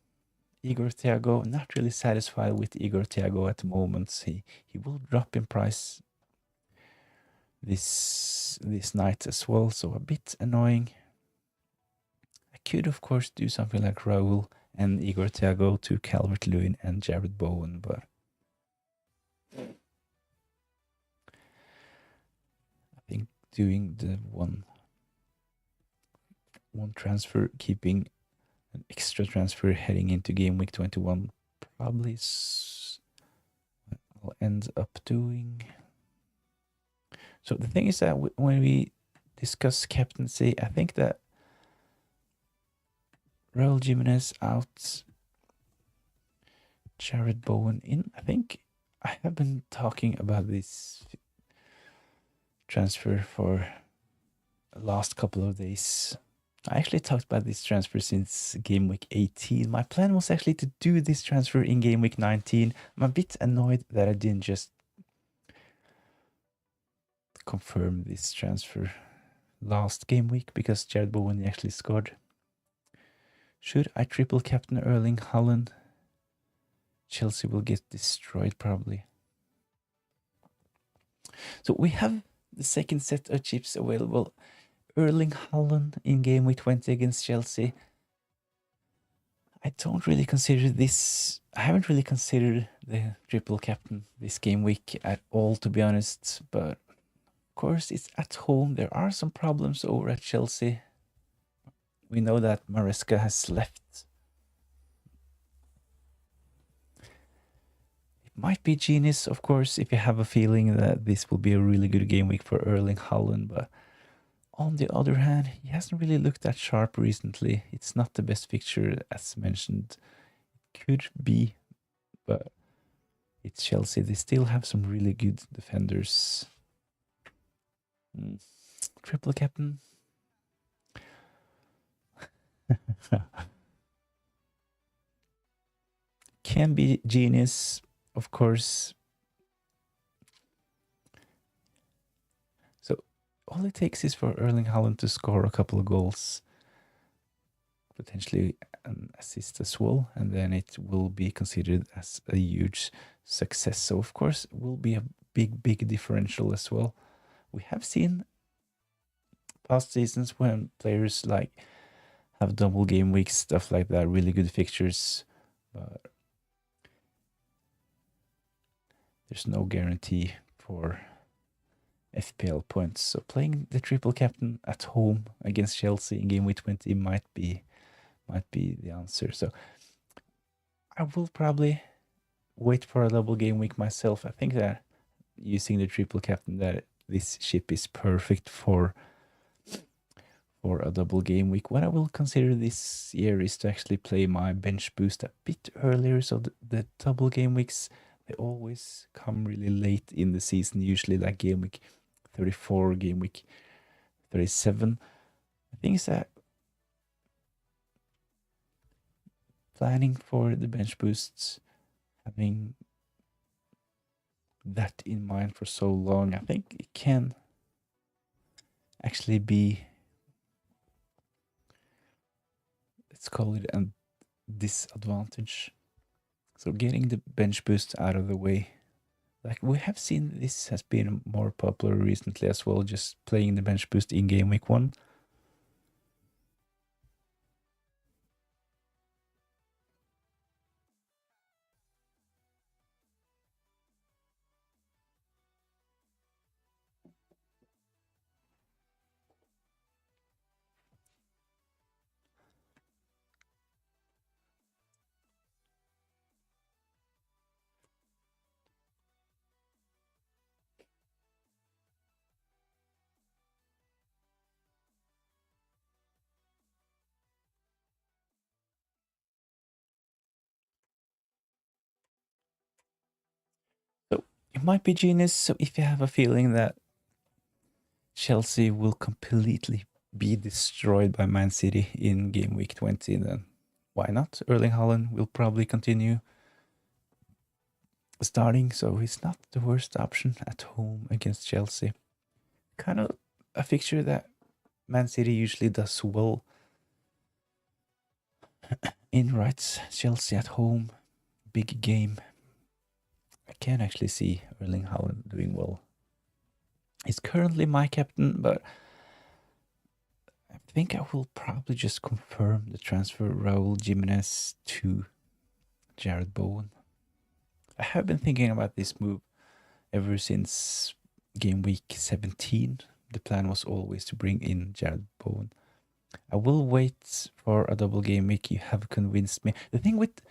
Igor Thiago. Not really satisfied with Igor Thiago at the moment. He will drop in price this night as well, so a bit annoying. I could of course do something like Raul and Igor Thiago to Calvert-Lewin and Jared Bowen, but I think doing the one transfer, keeping an extra transfer heading into game week 21 probably I'll end up doing. So the thing is that when we discuss captaincy, I think that Raul Jimenez out, Jared Bowen in. I think I have been talking about this transfer for the last couple of days. I actually talked about this transfer since game week 18. My plan was actually to do this transfer in game week 19. I'm a bit annoyed that I didn't just confirm this transfer last game week because Jared Bowen actually scored. Should I triple captain Erling Haaland? Chelsea will get destroyed probably. So we have the second set of chips available. Erling Haaland in game week 20 against Chelsea. I don't really consider this. I haven't really considered the triple captain this game week at all, to be honest. But of course, it's at home. There are some problems over at Chelsea. We know that Maresca has left. It might be genius, of course, if you have a feeling that this will be a really good game week for Erling Haaland, but on the other hand, he hasn't really looked that sharp recently. It's not the best fixture, as mentioned. It could be, but it's Chelsea. They still have some really good defenders. Triple captain. Can be genius, of course. So all it takes is for Erling Haaland to score a couple of goals, potentially an assist as well, and then it will be considered as a huge success. So of course it will be a big differential as well. We have seen past seasons when players like have double game weeks, stuff like that, really good fixtures, but there's no guarantee for FPL points. So playing the triple captain at home against Chelsea in game week 20 might be the answer. So I will probably wait for a double game week myself. I think that using the triple captain, that this ship is perfect for a double game week. What I will consider this year is to actually play my bench boost a bit earlier. So the double game weeks, they always come really late in the season, usually like game week 34, game week 37. The thing is that planning for the bench boosts, having that in mind for so long, I think it can actually be, let's call it a disadvantage. So getting the bench boost out of the way Like we have seen this has been more popular recently as well, just playing the bench boost in game week 1. So it might be genius. So if you have a feeling that Chelsea will completely be destroyed by Man City in game week 20, then why not? Erling Haaland will probably continue starting, so he's not the worst option at home against Chelsea. Kind of a fixture that Man City usually does well in, right? Chelsea at home, big game. I can actually see Erling Haaland doing well. He's currently my captain, but I think I will probably just confirm the transfer Raul Jimenez to Jared Bowen. I have been thinking about this move ever since game week 17. The plan was always to bring in Jared Bowen. I will wait for a double game week. You have convinced me. The thing with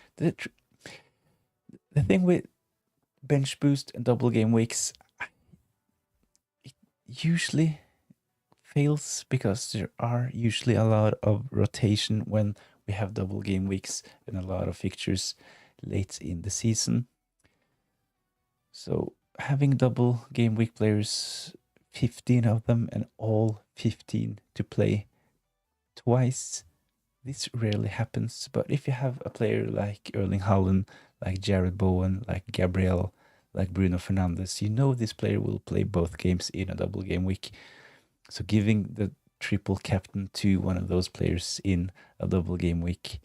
bench boost and double game weeks, it usually fails because there are usually a lot of rotation when we have double game weeks and a lot of fixtures late in the season. So having double game week players, 15 of them, and all 15 to play twice, this rarely happens. But if you have a player like Erling Haaland, like Jared Bowen, like Gabriel, like Bruno Fernandes, you know this player will play both games in a double game week. So giving the triple captain to one of those players in a double game week,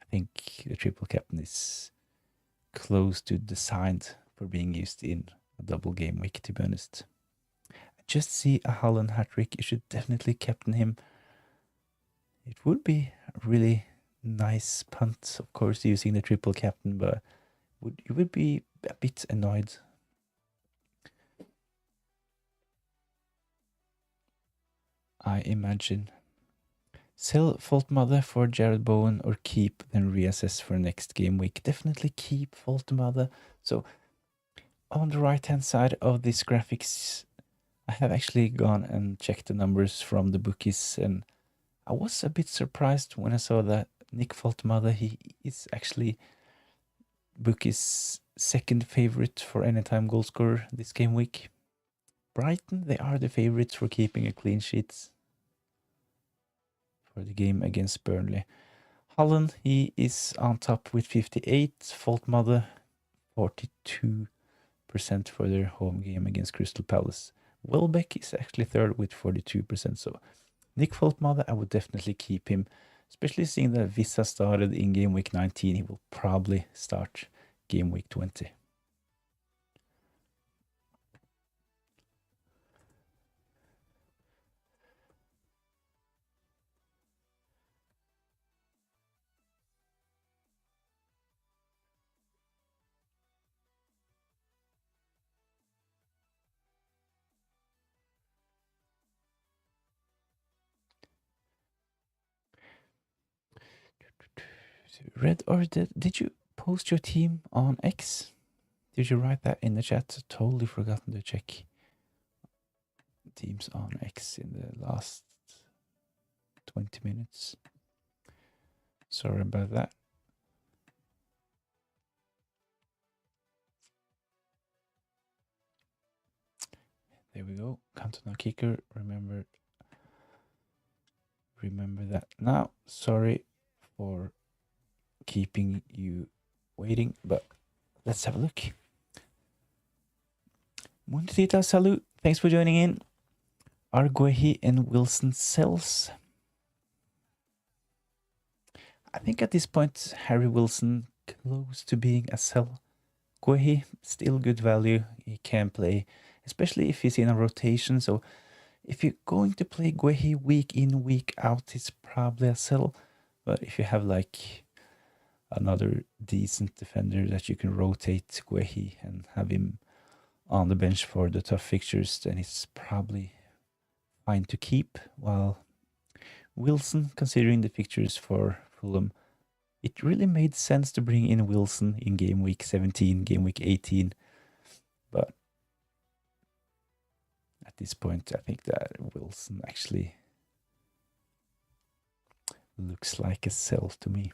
I think the triple captain is close to designed for being used in a double game week, to be honest. I just see a Haaland hat-trick. You should definitely captain him. It would be a really nice punt, of course, using the triple captain, but you would be a bit annoyed. I imagine. Sell Fault Mother for Jared Bowen or keep, then reassess for next game week. Definitely keep Fault Mother. So on the right hand side of this graphics, I have actually gone and checked the numbers from the bookies, and I was a bit surprised when I saw that Nick Fault Mother, he is actually bookies' second favorite for anytime goal scorer this game week. Brighton, they are the favorites for keeping a clean sheet for the game against Burnley. Holland, he is on top with 58. Fault Mother, 42% for their home game against Crystal Palace. Welbeck is actually third with 42%. So Nick Fault Mother, I would definitely keep him, especially seeing that Visa started in game week 19. He will probably start game week 20. Red or did you post your team on X? Did you write that in the chat? Totally forgotten to check teams on X in the last 20 minutes. Sorry about that. There we go. Cantona kicker. Remember that now. Sorry for keeping you waiting, but let's have a look. Muntita, salute. Thanks for joining in. Arguehi and Wilson sells. I think at this point, Harry Wilson close to being a sell. Guehi, still good value. He can play, especially if he's in a rotation. So if you're going to play Guehi week in, week out, it's probably a sell. But if you have like another decent defender that you can rotate Guehi and have him on the bench for the tough fixtures, then it's probably fine to keep. While Wilson, considering the fixtures for Fulham, it really made sense to bring in Wilson in game week 17, game week 18. But at this point, I think that Wilson actually looks like a sell to me.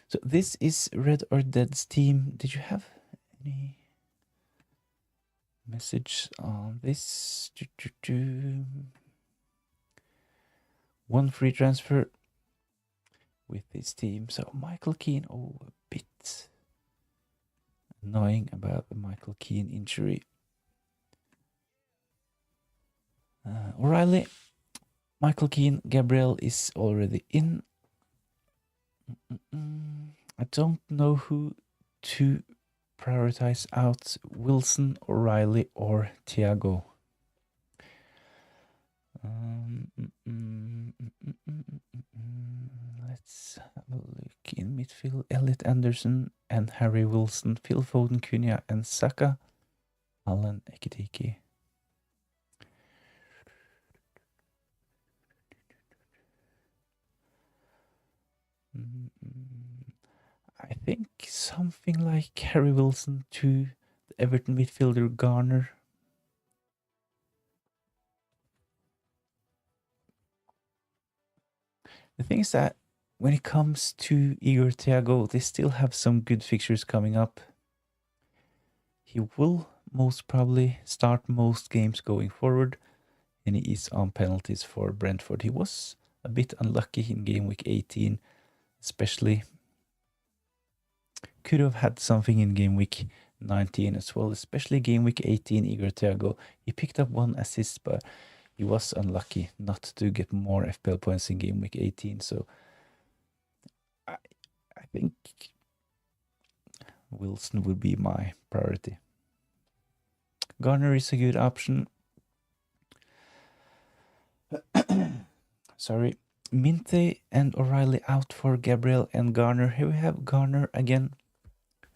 So this is Red or Dead's team. Did you have any message on this? One free transfer with his team. So Michael Keane, a bit annoying about the Michael Keane injury. O'Reilly, Michael Keane, Gabriel is already in. I don't know who to prioritize out, Wilson, O'Reilly, or Thiago. Let's have a look in midfield. Elliot Anderson and Harry Wilson, Phil Foden, Cunha, and Saka. Alan Ekitike. I think something like Harry Wilson to the Everton midfielder Garner. The thing is that when it comes to Igor Thiago, they still have some good fixtures coming up. He will most probably start most games going forward, and he is on penalties for Brentford. He was a bit unlucky in game week 18, especially. Could have had something in game week 19 as well, especially game week 18, Igor Thiago. He picked up 1 assist, but he was unlucky not to get more FPL points in game week 18. So I think Wilson will be my priority. Garner is a good option. Sorry. Minte and O'Reilly out for Gabriel and Garner. Here we have Garner again.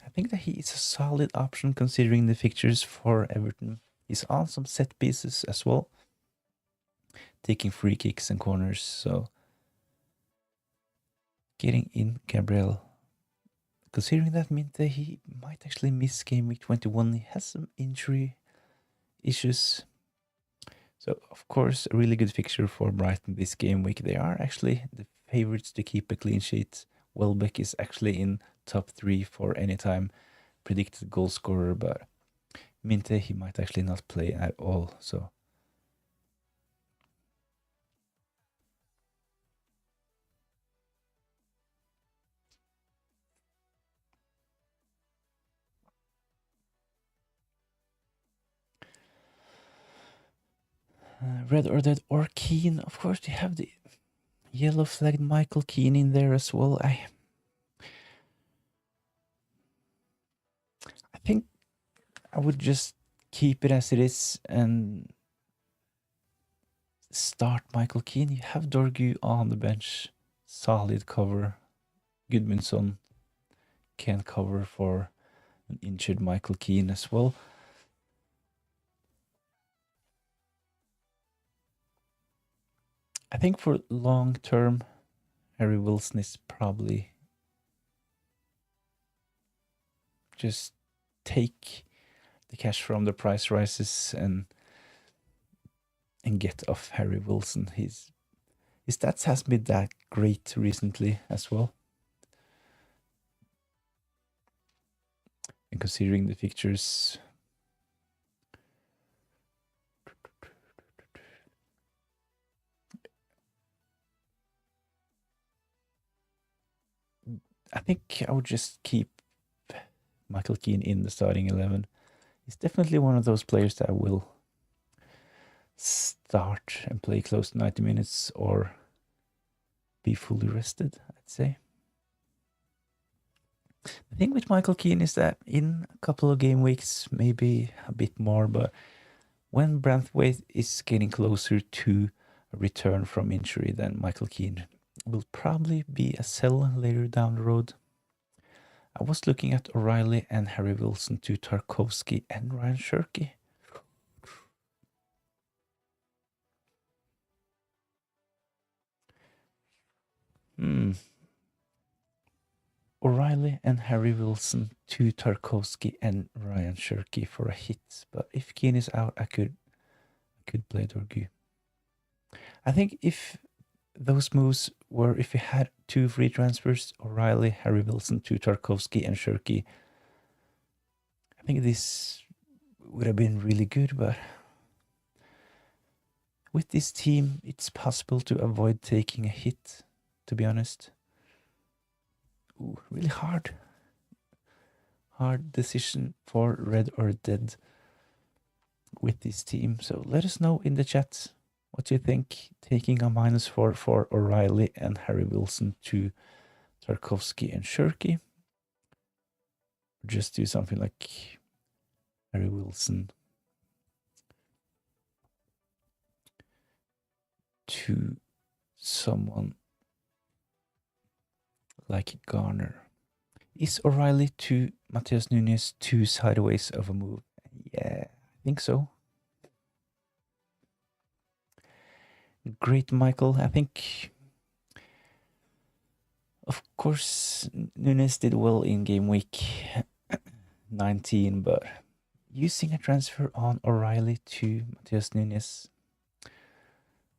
I think that he is a solid option considering the fixtures for Everton. He's on some set pieces as well, taking free kicks and corners. So getting in Gabriel. Considering that Minte, he might actually miss game week 21. He has some injury issues. So, of course, a really good fixture for Brighton this game week. They are actually the favorites to keep a clean sheet. Welbeck is actually in top 3 for any time predicted goal scorer, but Minte, he might actually not play at all. So Red or Dead or Keane. Of course, you have the yellow flagged Michael Keane in there as well. I think I would just keep it as it is and start Michael Keane. You have Dorgu on the bench. Solid cover. Gudmundsson can cover for an injured Michael Keane as well. I think for long term, Harry Wilson is probably just take the cash from the price rises and get off Harry Wilson. His stats has been that great recently as well. And considering the fixtures, I think I would just keep Michael Keane in the starting 11. He's definitely one of those players that will start and play close to 90 minutes or be fully rested, I'd say. The thing with Michael Keane is that in a couple of game weeks, maybe a bit more, but when Branthwaite is getting closer to a return from injury, then Michael Keane will probably be a sell later down the road. I was looking at O'Reilly and Harry Wilson to Tarkovsky and Ryan Shirky. O'Reilly and Harry Wilson to Tarkovsky and Ryan Shirky for a hit. But if Keane is out, I could play Dorgu. I think if those moves were, if we had two free transfers, O'Reilly, Harry Wilson to Tarkovsky and Shirky, I think this would have been really good, but with this team, it's possible to avoid taking a hit, to be honest. Ooh, really hard decision for red or dead with this team. So let us know in the chat what you think, taking a -4 for O'Reilly and Harry Wilson to Tarkovsky and Shirky. Just do something like Harry Wilson to someone like Garner. Is O'Reilly to Matheus Nunes too sideways of a move? Yeah, I think so. Great, Michael. I think, of course, Nunes did well in game week 19, but using a transfer on O'Reilly to Matheus Nunes.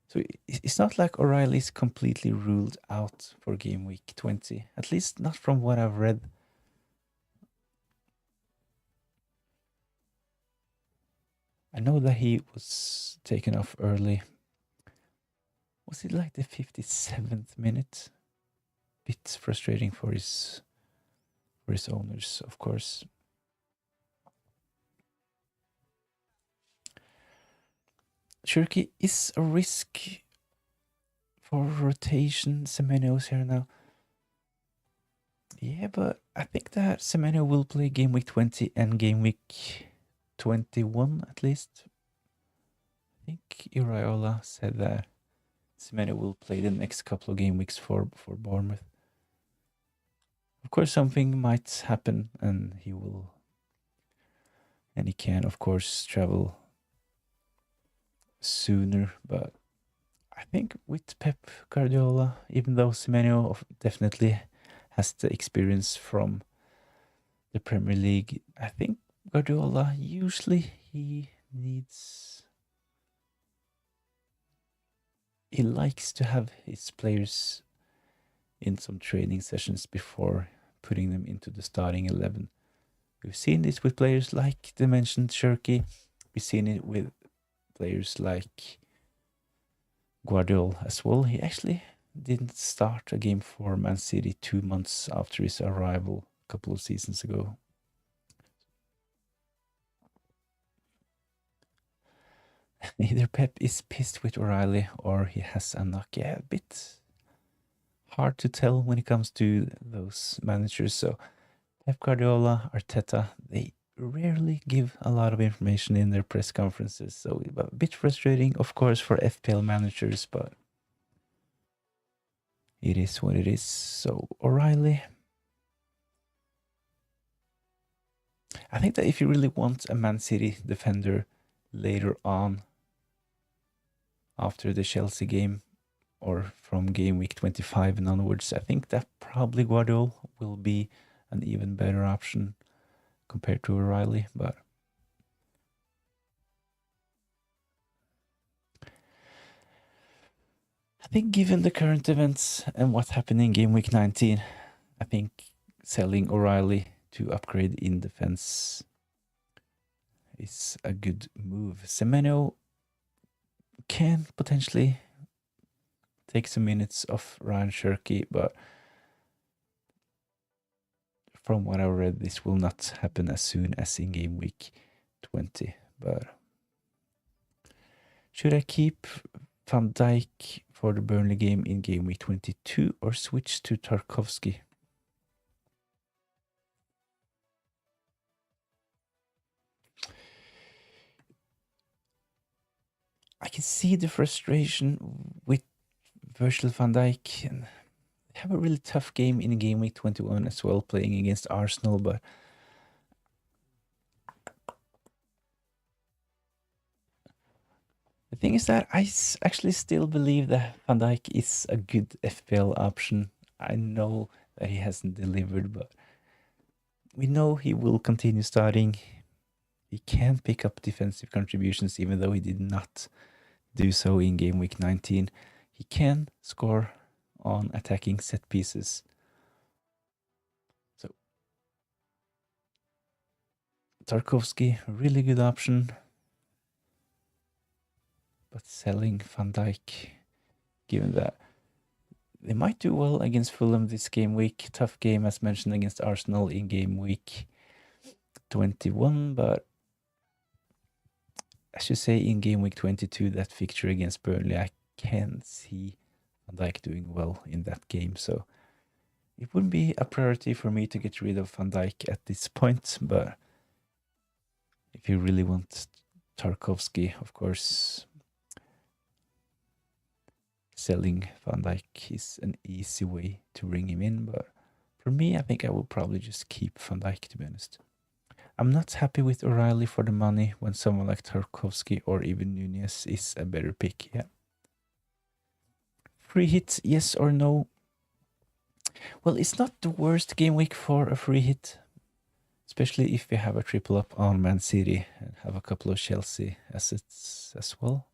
So it's not like O'Reilly is completely ruled out for game week 20, at least not from what I've read. I know that he was taken off early. Was it like the 57th minute? Bit frustrating for his owners, of course. Shirky is a risk for rotation. Semenyo's here now. Yeah, but I think that Semenyo will play game week 20 and game week 21 at least. I think Iraola said that Semenyo will play the next couple of game weeks for Bournemouth. Of course, something might happen and he can, of course, travel sooner, but I think with Pep Guardiola, even though Semenyo definitely has the experience from the Premier League, I think Guardiola usually he likes to have his players in some training sessions before putting them into the starting 11. We've seen this with players like the mentioned Shirky. We've seen it with players like Guardiola as well. He actually didn't start a game for Man City 2 months after his arrival a couple of seasons ago. Either Pep is pissed with O'Reilly or he has a knock. Yeah, a bit hard to tell when it comes to those managers. So Pep Guardiola, Arteta, they rarely give a lot of information in their press conferences. So a bit frustrating, of course, for FPL managers, but it is what it is. So O'Reilly, I think that if you really want a Man City defender later on after the Chelsea game or from game week 25 and onwards, I think that probably Guardiola will be an even better option compared to O'Reilly, but I think given the current events and what happened in game week 19, I think selling O'Reilly to upgrade in defense is a good move. Semenyo can potentially take some minutes off Ryan Shirky, but from what I read, this will not happen as soon as in game week 20. But should I keep Van Dijk for the Burnley game in game week 22 or switch to Tarkovsky? can see the frustration with Virgil van Dijk, and they have a really tough game in game week 21 as well, playing against Arsenal. But the thing is that I actually still believe that Van Dijk is a good FPL option. I know that he hasn't delivered, but we know he will continue starting. He can pick up defensive contributions, even though he did not do so in game week 19. He can score on attacking set pieces. So Tarkovsky, a really good option. But selling Van Dijk, given that they might do well against Fulham this game week. Tough game, as mentioned, against Arsenal in game week 21. But I should say in game week 22, that fixture against Burnley, I can see Van Dijk doing well in that game. So it wouldn't be a priority for me to get rid of Van Dijk at this point. But if you really want Tarkovsky, of course, selling Van Dijk is an easy way to bring him in. But for me, I think I will probably just keep Van Dijk, to be honest. I'm not happy with O'Reilly for the money when someone like Tarkovsky or even Nunez is a better pick. Yeah. Free hit, yes or no? Well, it's not the worst game week for a free hit, especially if you have a triple up on Man City and have a couple of Chelsea assets as well.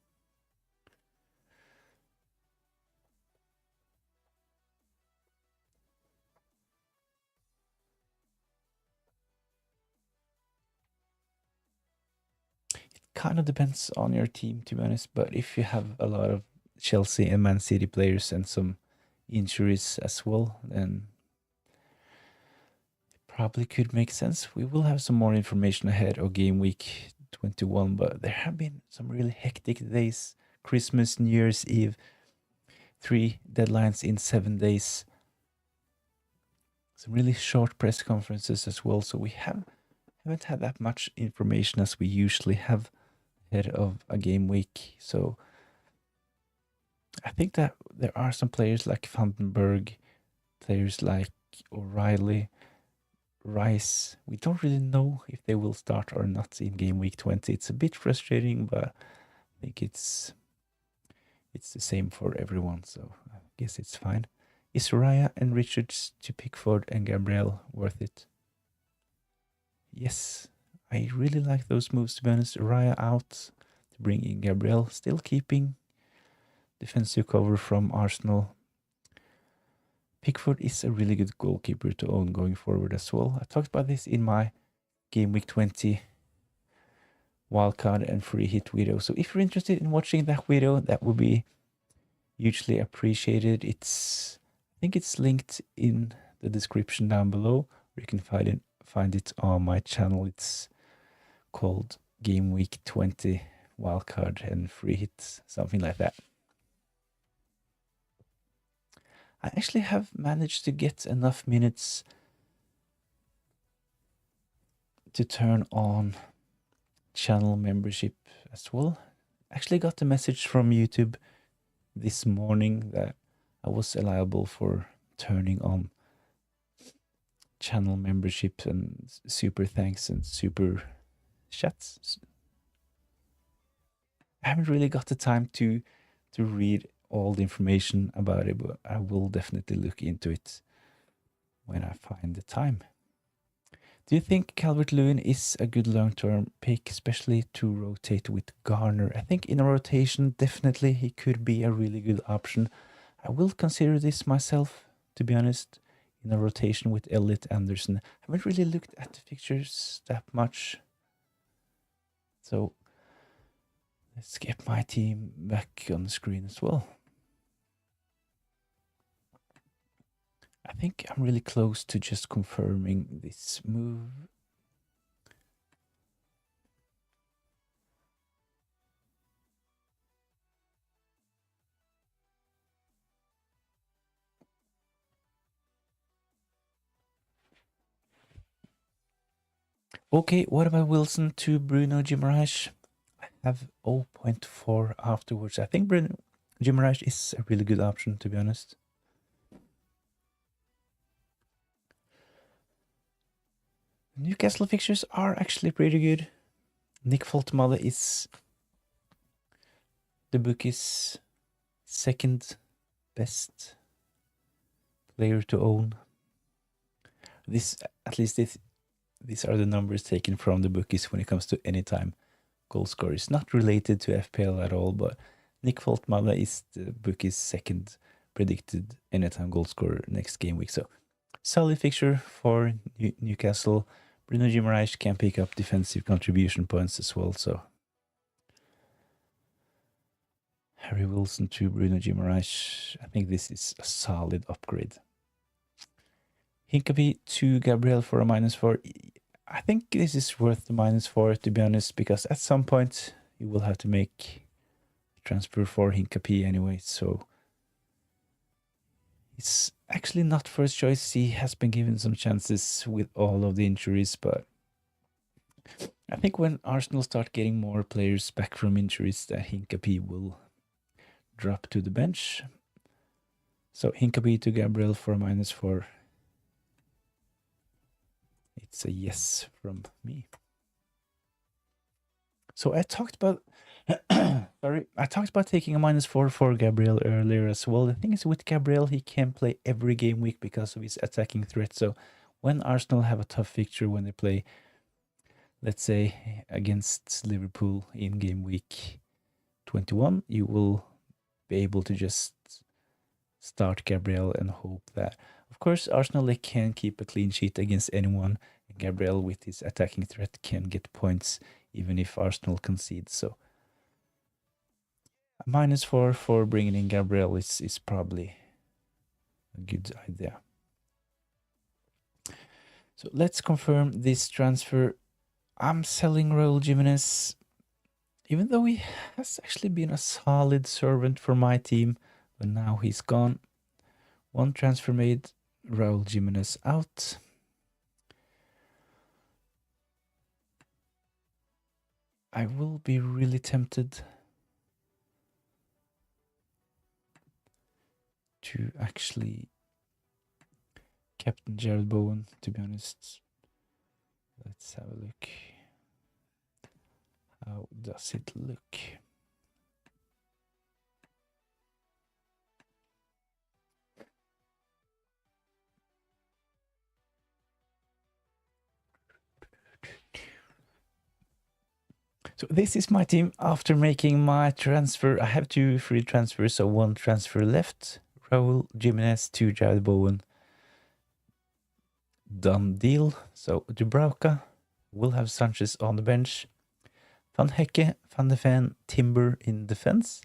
It kind of depends on your team, to be honest, but if you have a lot of Chelsea and Man City players and some injuries as well, then it probably could make sense. We will have some more information ahead of game week 21, but there have been some really hectic days. Christmas, New Year's Eve, 3 deadlines in 7 days. Some really short press conferences as well, so we haven't had that much information as we usually have ahead of a game week. So I think that there are some players like Vandenberg, players like O'Reilly, Rice. We don't really know if they will start or not in game week 20. It's a bit frustrating, but I think it's the same for everyone, so I guess it's fine. Is Raya and Richards to Pickford and Gabriel worth it? Yes, I really like those moves, to be honest. Raya out to bring in Gabriel, still keeping defensive cover from Arsenal. Pickford is a really good goalkeeper to own going forward as well. I talked about this in my game week 20 wildcard and free hit video. So if you're interested in watching that video, that would be hugely appreciated. I think it's linked in the description down below. You can find it on my channel. It's called Game Week 20 Wildcard and Free Hit, something like that. I actually have managed to get enough minutes to turn on channel membership as well. Actually got a message from YouTube this morning that I was allowable for turning on channel membership and super thanks and super chats. I haven't really got the time to read all the information about it, but I will definitely look into it when I find the time. Do you think Calvert-Lewin is a good long-term pick, especially to rotate with Garner? I think in a rotation, definitely he could be a really good option. I will consider this myself, to be honest, in a rotation with Elliot Anderson. I haven't really looked at the fixtures that much. So let's get my team back on the screen as well. I think I'm really close to just confirming this move. Okay, what about Wilson to Bruno Guimaraes? have 0.4 afterwards. I think Gimaraj is a really good option, to be honest. Newcastle fixtures are actually pretty good. Nick Foltmale is the bookie's second best player to own. At least these are the numbers taken from the bookies when it comes to anytime goal scorers. Not related to FPL at all, but Nick Foltmale is the bookie's second predicted anytime goal scorer next game week. So solid fixture for Newcastle. Bruno Guimaraes can pick up defensive contribution points as well. So Harry Wilson to Bruno Guimaraes. I think this is a solid upgrade. Hinkapie to Gabriel for a -4. I think this is worth the -4, to be honest, because at some point you will have to make a transfer for Hinkapie anyway. So it's actually not first choice. He has been given some chances with all of the injuries, but I think when Arsenal start getting more players back from injuries, that Hinkapie will drop to the bench. So Hinkapie to Gabriel for a -4. It's a yes from me. So I talked about I talked about taking a -4 for Gabriel earlier as well. The thing is, with Gabriel, he can play every game week because of his attacking threat. So when Arsenal have a tough fixture when they play, let's say, against Liverpool in game week 21, you will be able to just start Gabriel and hope that, of course, Arsenal, they can keep a clean sheet against anyone. And Gabriel, with his attacking threat, can get points even if Arsenal concedes. So a -4 for bringing in Gabriel is probably a good idea. So let's confirm this transfer. I'm selling Raul Jimenez, even though he has actually been a solid servant for my team, but now he's gone. One transfer made, Raul Jimenez out. I will be really tempted to actually captain Jared Bowen, to be honest. Let's have a look. How does it look? So this is my team after making my transfer. I have 2 free transfers, so 1 transfer left. Raul Jimenez to Jared Bowen. Done deal. So Dubravka will have Sanchez on the bench. Van Hecke, Van de Ven, Timber in defense.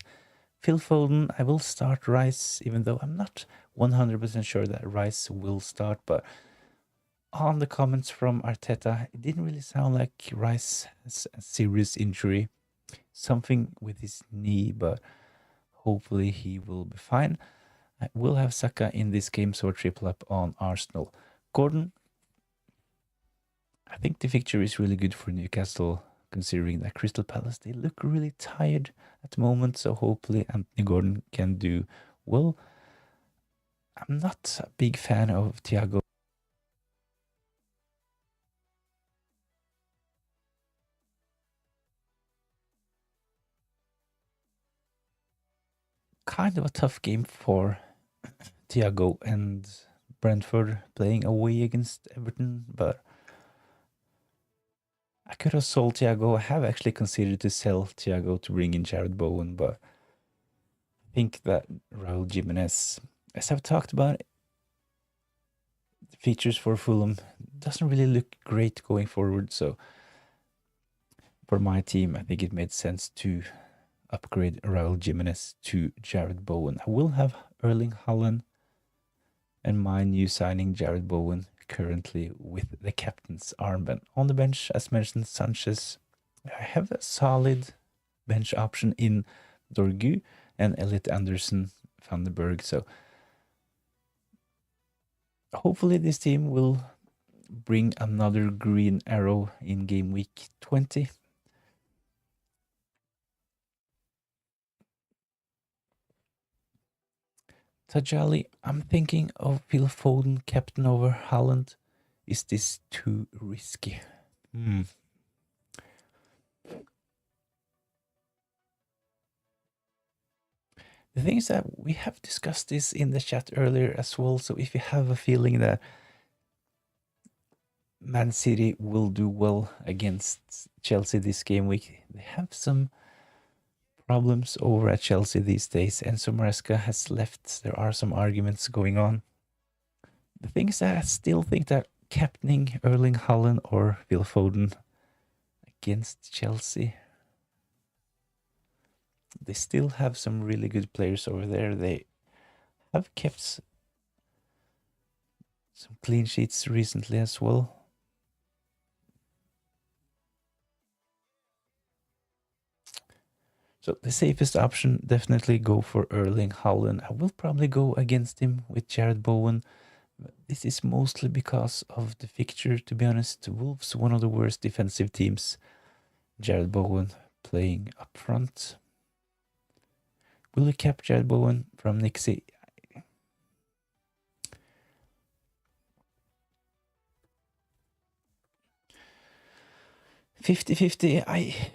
Phil Foden, I will start Rice, even though I'm not 100% sure that Rice will start, but on the comments from Arteta, it didn't really sound like Rice has a serious injury, something with his knee, but hopefully he will be fine. I will have Saka in this game, so a triple up on Arsenal. Gordon, I think the fixture is really good for Newcastle, considering that Crystal Palace, they look really tired at the moment, so hopefully Anthony Gordon can do well. I'm not a big fan of Thiago. Kind of a tough game for Thiago and Brentford playing away against Everton, but I could have sold Thiago. I have actually considered to sell Thiago to bring in Jared Bowen, but I think that Raul Jimenez, as I've talked about, the features for Fulham doesn't really look great going forward. So for my team, I think it made sense to upgrade Raul Jimenez to Jared Bowen. I will have Erling Haaland and my new signing Jared Bowen currently with the captain's armband. On the bench, as mentioned, Sanchez. I have a solid bench option in Dorgu and Elliot Anderson van den Berg. So hopefully this team will bring another green arrow in game week 20. Tajali, I'm thinking of Phil Foden captain over Haaland. Is this too risky? The thing is that we have discussed this in the chat earlier as well, so if you have a feeling that Man City will do well against Chelsea this game week, they have some problems over at Chelsea these days. Enzo Maresca has left. There are some arguments going on. The thing is that I still think that captaining Erling Haaland or Phil Foden against Chelsea, they still have some really good players over there. They have kept some clean sheets recently as well. So the safest option, definitely go for Erling Haaland. I will probably go against him with Jared Bowen. This is mostly because of the fixture, to be honest. Wolves, one of the worst defensive teams. Jared Bowen playing up front. Will we cap Jared Bowen from Nixie? 50-50.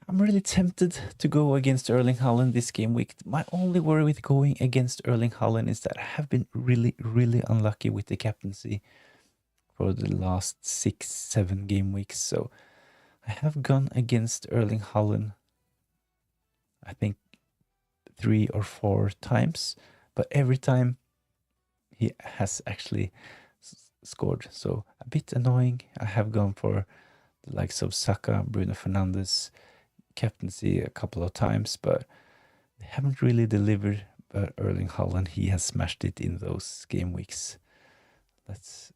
I'm really tempted to go against Erling Haaland this game week. My only worry with going against Erling Haaland is that I have been really, really unlucky with the captaincy for the last 6-7 game weeks. So I have gone against Erling Haaland, I think 3 or 4 times, but every time he has actually scored. So a bit annoying. I have gone for the likes of Saka, Bruno Fernandes, captaincy a couple of times, but they haven't really delivered. But Erling Haaland, he has smashed it in those game weeks. Let's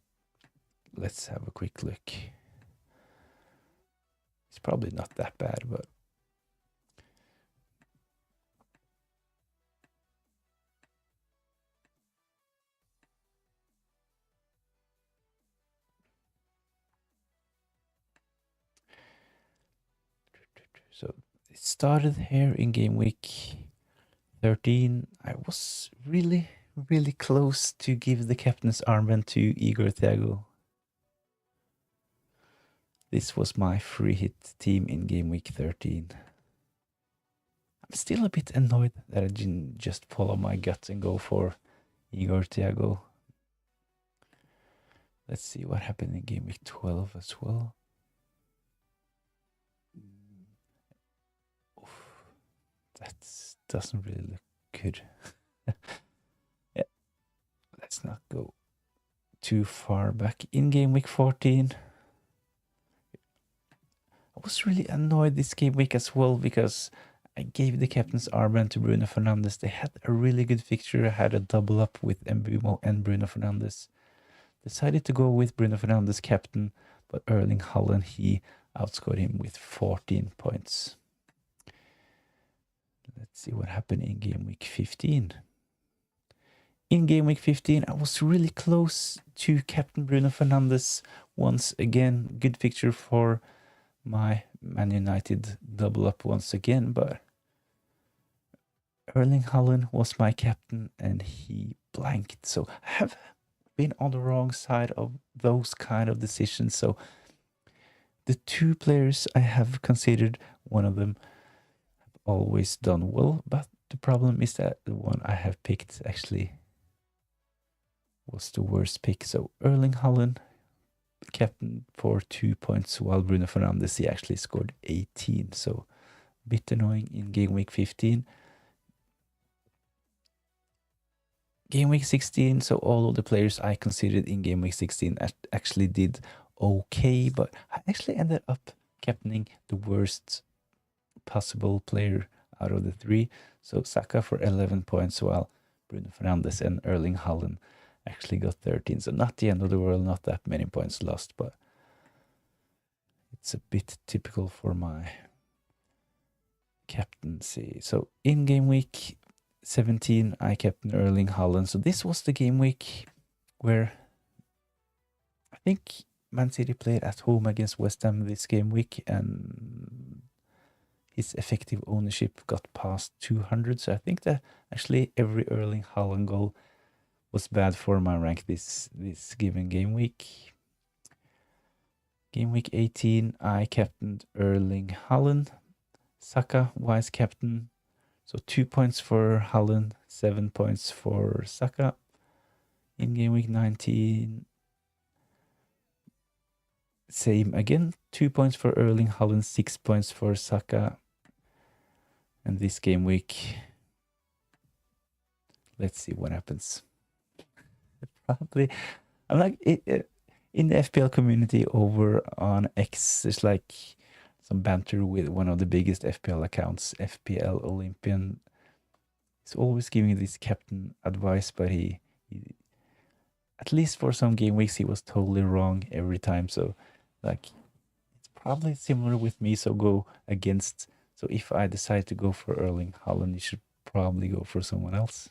have a quick look. It's probably not that bad, but so it started here in game week 13. I was really, really close to give the captain's armband to Igor Thiago. This was my free hit team in game week 13. I'm still a bit annoyed that I didn't just follow my gut and go for Igor Thiago. Let's see what happened in game week 12 as well. That doesn't really look good. Yeah. Let's not go too far back. In game week 14, I was really annoyed this game week as well because I gave the captain's armband to Bruno Fernandes. They had a really good fixture. I had a double up with Mbeumo and Bruno Fernandes. Decided to go with Bruno Fernandes captain, but Erling Haaland, he outscored him with 14 points. Let's see what happened in game week 15. In game week 15, I was really close to captain Bruno Fernandes once again. Good fixture for my Man United double up once again, but Erling Haaland was my captain and he blanked. So I have been on the wrong side of those kind of decisions. So the 2 players I have considered, one of them have always done well, but the problem is that the one I have picked actually was the worst pick. So Erling Haaland, captain for 2 points, while Bruno Fernandes, he actually scored 18. So a bit annoying in game week 15. Game week 16, so all of the players I considered in game week 16 actually did okay, but I actually ended up captaining the worst possible player out of the 3. So Saka for 11 points, while Bruno Fernandes and Erling Haaland actually got 13. So not the end of the world, not that many points lost, but it's a bit typical for my captaincy. So in game week 17, I captained Erling Haaland. So this was the game week where I think Man City played at home against West Ham this game week, and his effective ownership got past 200. So I think that actually every Erling Haaland goal was bad for my rank this given game week. Game week 18, I captained Erling Haaland. Saka, vice captain. So 2 points for Haaland, 7 points for Saka. In game week 19, same again. 2 points for Erling Haaland, 6 points for Saka. And this game week, let's see what happens. Probably, I'm like in the FPL community over on X. There's like some banter with one of the biggest FPL accounts, FPL Olympian. He's always giving this captain advice, but he at least for some game weeks he was totally wrong every time. So like it's probably similar with me. So go against. So if I decide to go for Erling Haaland, you should probably go for someone else.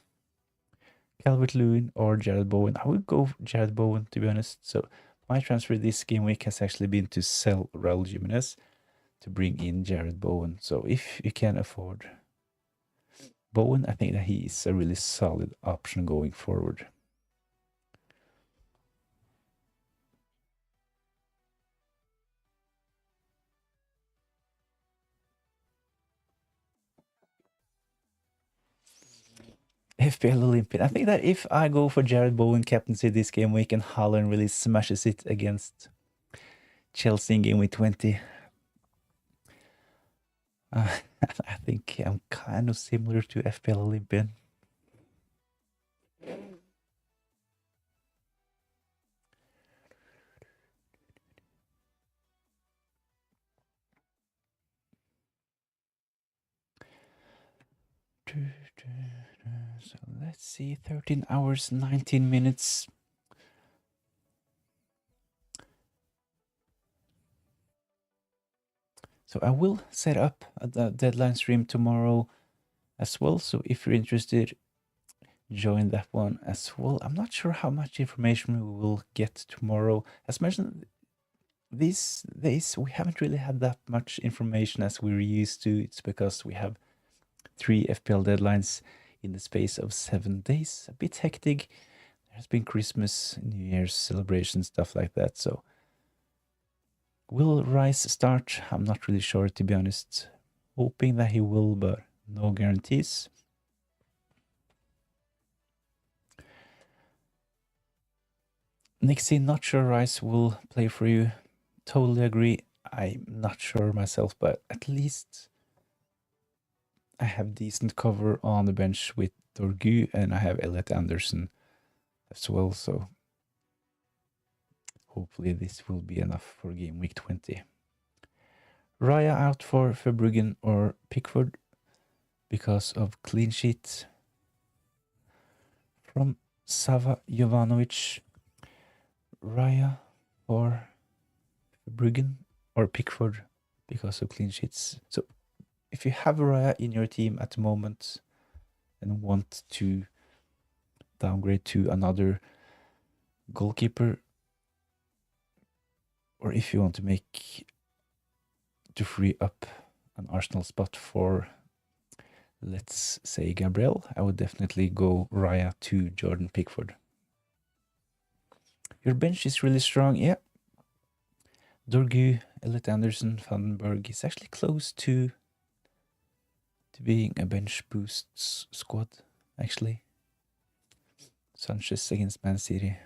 Calvert-Lewin or Jared Bowen. I would go Jared Bowen, to be honest. So my transfer this game week has actually been to sell Raul Jimenez to bring in Jared Bowen. So if you can afford Bowen, I think that he is a really solid option going forward. FPL Olympian. I think that if I go for Jared Bowen captaincy this game week and Haaland really smashes it against Chelsea in game week 20, I think I'm kind of similar to FPL Olympian. So let's see, 13 hours, 19 minutes. So I will set up a deadline stream tomorrow as well. So if you're interested, join that one as well. I'm not sure how much information we will get tomorrow. As mentioned, these days we haven't really had that much information as we're used to. It's because we have 3 FPL deadlines in the space of 7 days. A bit hectic. There's been Christmas, New Year's celebration, stuff like that. So will Rice start? I'm not really sure, to be honest. Hoping that he will, but no guarantees. Nixie, not sure Rice will play for you. Totally agree. I'm not sure myself, but at least I have decent cover on the bench with Dorgu, and I have Elliot Anderson as well. So hopefully this will be enough for game week 20. Raya out for Verbruggen or Pickford because of clean sheet. From Sava Jovanovic, Raya or Verbruggen or Pickford because of clean sheets. So if you have Raya in your team at the moment and want to downgrade to another goalkeeper, or if you want to free up an Arsenal spot for, let's say, Gabriel, I would definitely go Raya to Jordan Pickford. Your bench is really strong, yeah. Dorgu, Elliot Anderson, Vandenberg is actually close to being a bench boost squad, actually. Sanchez against Man City.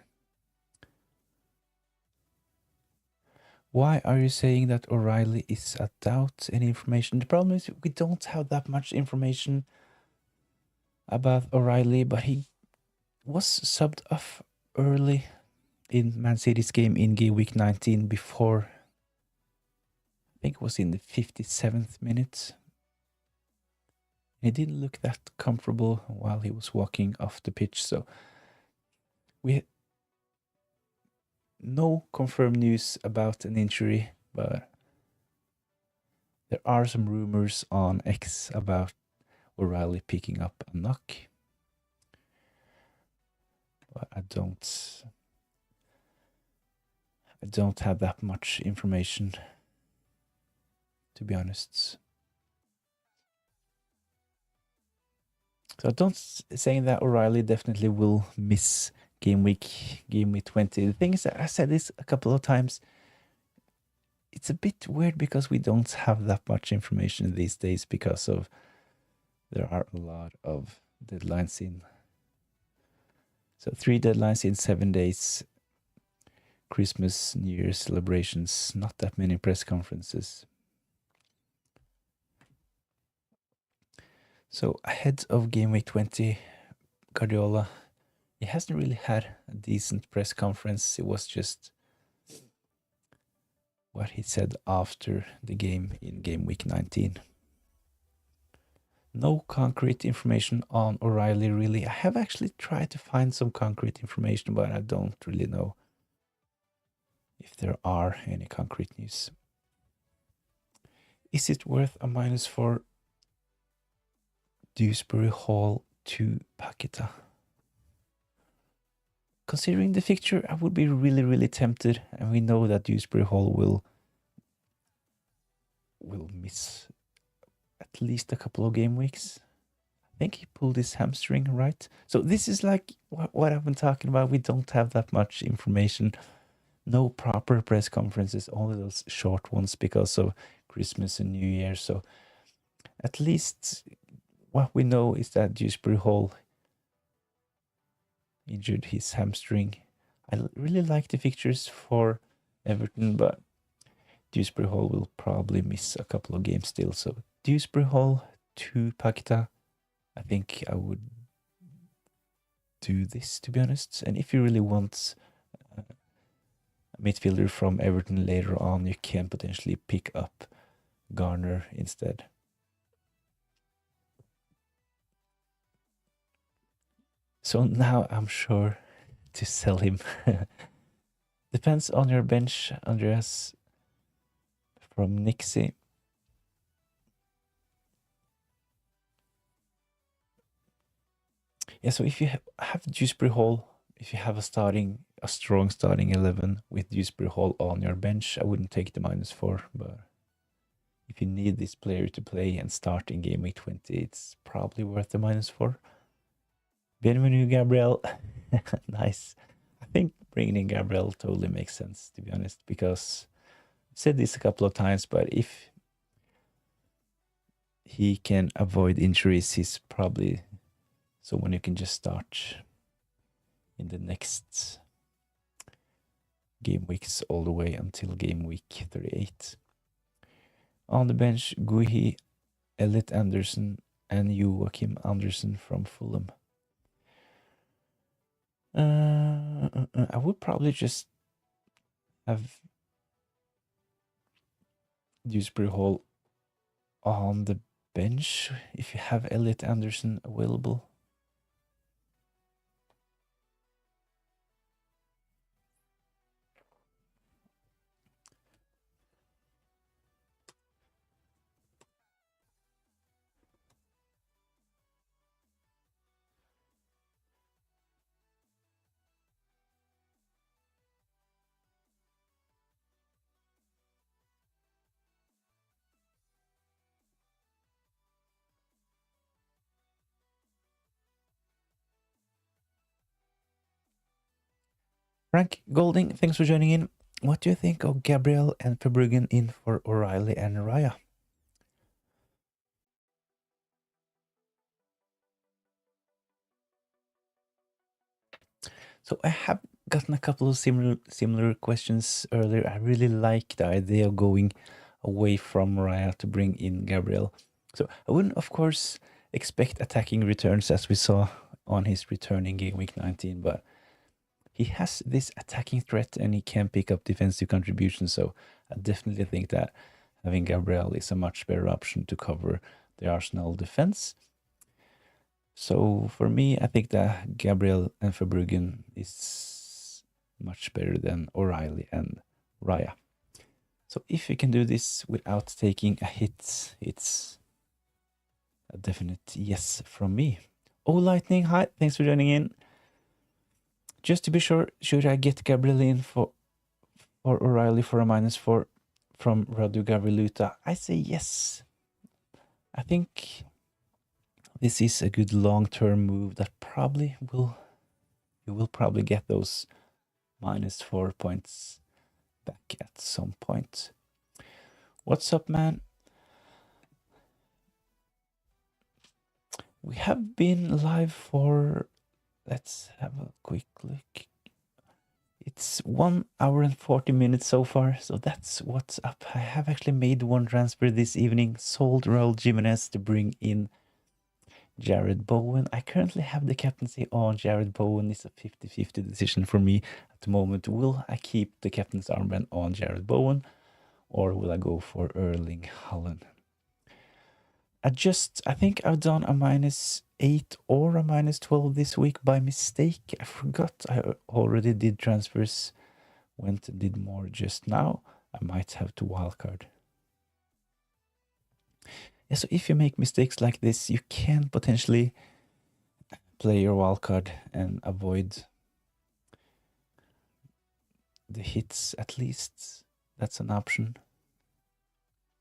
Why are you saying that O'Reilly is a doubt? Any information? The problem is we don't have that much information about O'Reilly, but he was subbed off early in Man City's game in game week 19 before, I think it was in the 57th minute. He didn't look that comfortable while he was walking off the pitch, so we no confirmed news about an injury, but there are some rumors on X about O'Reilly picking up a knock. But I don't have that much information, to be honest. So don't saying that O'Reilly definitely will miss game week 20. The thing is that I said this a couple of times. It's a bit weird because we don't have that much information these days because of there are a lot of deadlines in. So 3 deadlines in 7 days. Christmas, New Year's celebrations, not that many press conferences. So ahead of game week 20, Guardiola, he hasn't really had a decent press conference. It was just what he said after the game in game week 19. No concrete information on O'Reilly, really. I have actually tried to find some concrete information, but I don't really know if there are any concrete news. Is it worth a minus for Dewsbury Hall to Paqueta? Considering the fixture, I would be really tempted, and we know that Dewsbury Hall will miss at least a couple of game weeks. I think he pulled his hamstring, right? So this is like what I've been talking about. We don't have that much information. No proper press conferences, only those short ones because of Christmas and New Year. So at least what we know is that Dewsbury Hall injured his hamstring. I really like the fixtures for Everton, but Dewsbury Hall will probably miss a couple of games still. So Dewsbury Hall to Paqueta, I think I would do this, to be honest. And if you really want a midfielder from Everton later on, you can potentially pick up Garner instead. So now I'm sure to sell him. Depends on your bench, Andreas, from Nixie. Yeah, so if you have Dewsbury Hall, if you have a strong starting 11 with Dewsbury Hall on your bench, I wouldn't take the -4, but if you need this player to play and start in game week 20, it's probably worth the -4. Bienvenue, Gabriel. Nice. I think bringing in Gabriel totally makes sense, to be honest, because I've said this a couple of times, but if he can avoid injuries, he's probably someone you can just start in the next game weeks all the way until game week 38. On the bench, Guhi, Elliot Anderson, and Joachim Anderson from Fulham. I would probably just have Dewsbury Hall on the bench if you have Elliot Anderson available. Frank Golding, thanks for joining in. What do you think of Gabriel and Verbruggen in for O'Reilly and Raya? So I have gotten a couple of similar questions earlier. I really like the idea of going away from Raya to bring in Gabriel. So I wouldn't, of course, expect attacking returns as we saw on his return in game week 19, but he has this attacking threat and he can pick up defensive contributions. So I definitely think that having Gabriel is a much better option to cover the Arsenal defense. So for me, I think that Gabriel and Verbruggen is much better than O'Reilly and Raya. So if you can do this without taking a hit, it's a definite yes from me. Oh, Lightning, hi, thanks for joining in. Just to be sure, should I get Gabriel in for O'Reilly for a -4 from Radu Gavriliuta? I say yes. I think this is a good long-term move that probably you will probably get those -4 points back at some point. What's up, man? We have been live for, let's have a quick look. It's 1 hour and 40 minutes so far, so that's what's up. I have actually made one transfer this evening, sold Raul Jimenez to bring in Jared Bowen. I currently have the captaincy on Jared Bowen. It's a 50-50 decision for me at the moment. Will I keep the captain's armband on Jared Bowen, or will I go for Erling Haaland? I think I've done a -8 or a -12 this week by mistake. I forgot I already did transfers, went and did more just now. I might have to wildcard. Yeah, so if you make mistakes like this, you can potentially play your wildcard and avoid the hits at least. That's an option.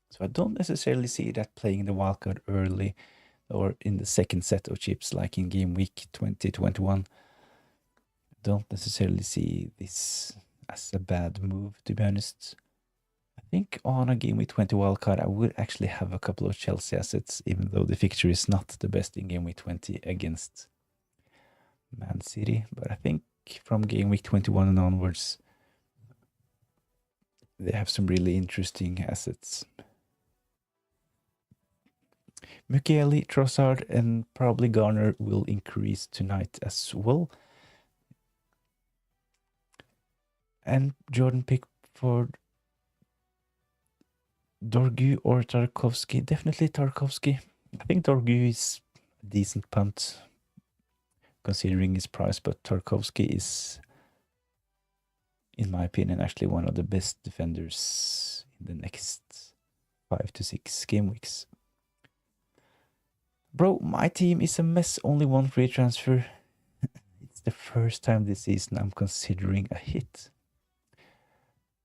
So I don't necessarily see that playing the wildcard early or in the second set of chips like in game week 2021. Don't necessarily see this as a bad move, to be honest. I think on a game week 20 wildcard, I would actually have a couple of Chelsea assets, even though the fixture is not the best in game week 20 against Man City. But I think from game week 21 and onwards, they have some really interesting assets. Mukiele, Trossard, and probably Garner will increase tonight as well. And Jordan Pickford, Dorgu or Tarkovsky. Definitely Tarkovsky. I think Dorgu is a decent punt considering his price, but Tarkovsky is, in my opinion, actually one of the best defenders in the next 5 to 6 game weeks. Bro, my team is a mess. Only one free transfer. It's the first time this season I'm considering a hit.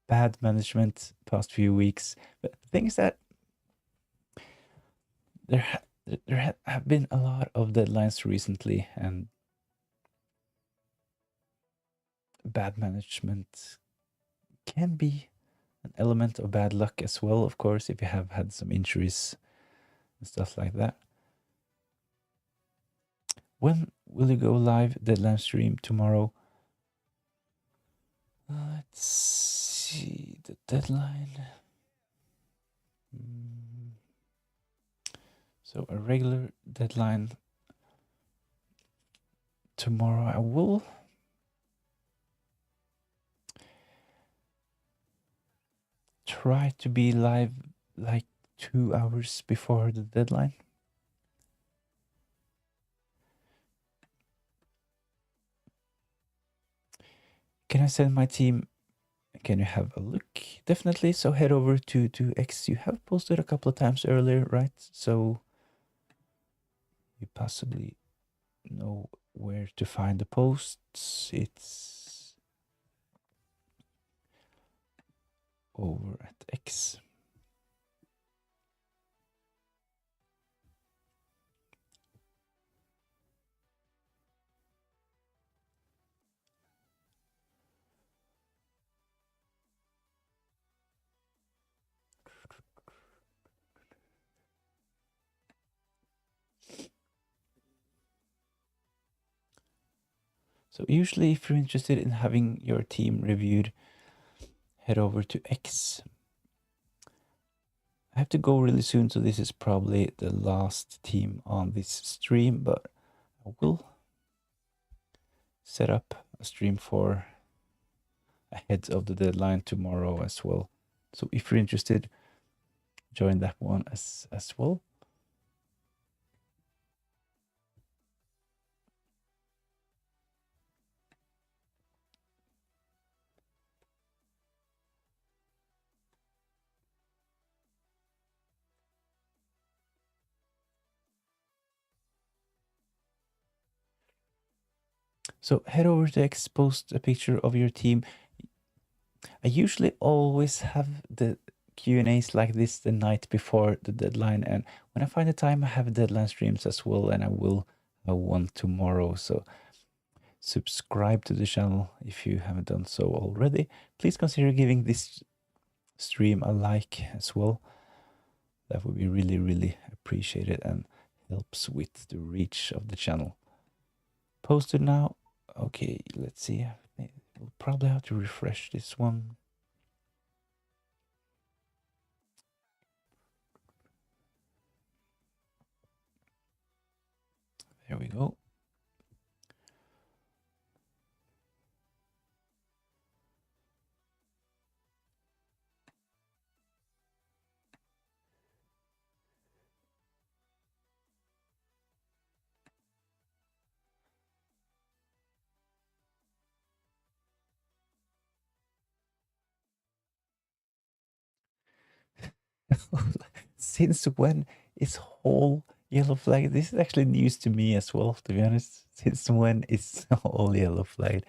Bad management past few weeks. But the thing is that there have been a lot of deadlines recently, and bad management can be an element of bad luck as well, of course, if you have had some injuries and stuff like that. When will you go live? Deadline stream tomorrow. Let's see the deadline. So a regular deadline tomorrow. I will try to be live like 2 hours before the deadline. Can I send my team? Can you have a look? Definitely. So head over to X. You have posted a couple of times earlier, right? So you possibly know where to find the posts. It's over at X. So usually if you're interested in having your team reviewed, head over to X. I have to go really soon, so this is probably the last team on this stream, but I will set up a stream for ahead of the deadline tomorrow as well. So if you're interested, join that one as well. So head over to X, post a picture of your team. I usually always have the Q&As like this the night before the deadline, and when I find the time, I have deadline streams as well, and I will have one tomorrow. So subscribe to the channel if you haven't done so already. Please consider giving this stream a like as well. That would be really, really appreciated and helps with the reach of the channel. Posted now. Okay, let's see. We'll probably have to refresh this one. There we go. Since when is whole yellow flag? This is actually news to me as well, to be honest. Since when is all yellow flag?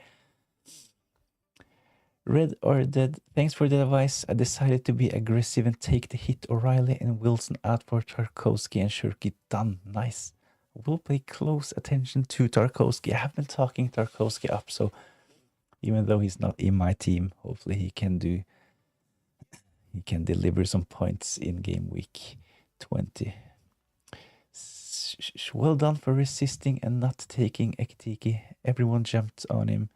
Red or dead, thanks for the advice. I decided to be aggressive and take the hit. O'Reilly and Wilson out for Tarkowski and Shirky. Done. Nice. We'll pay close attention to Tarkowski. I have been talking Tarkowski up, so even though he's not in my team, hopefully he can deliver some points in game week 20. Well done for resisting and not taking Ekitiki. Everyone jumped on him.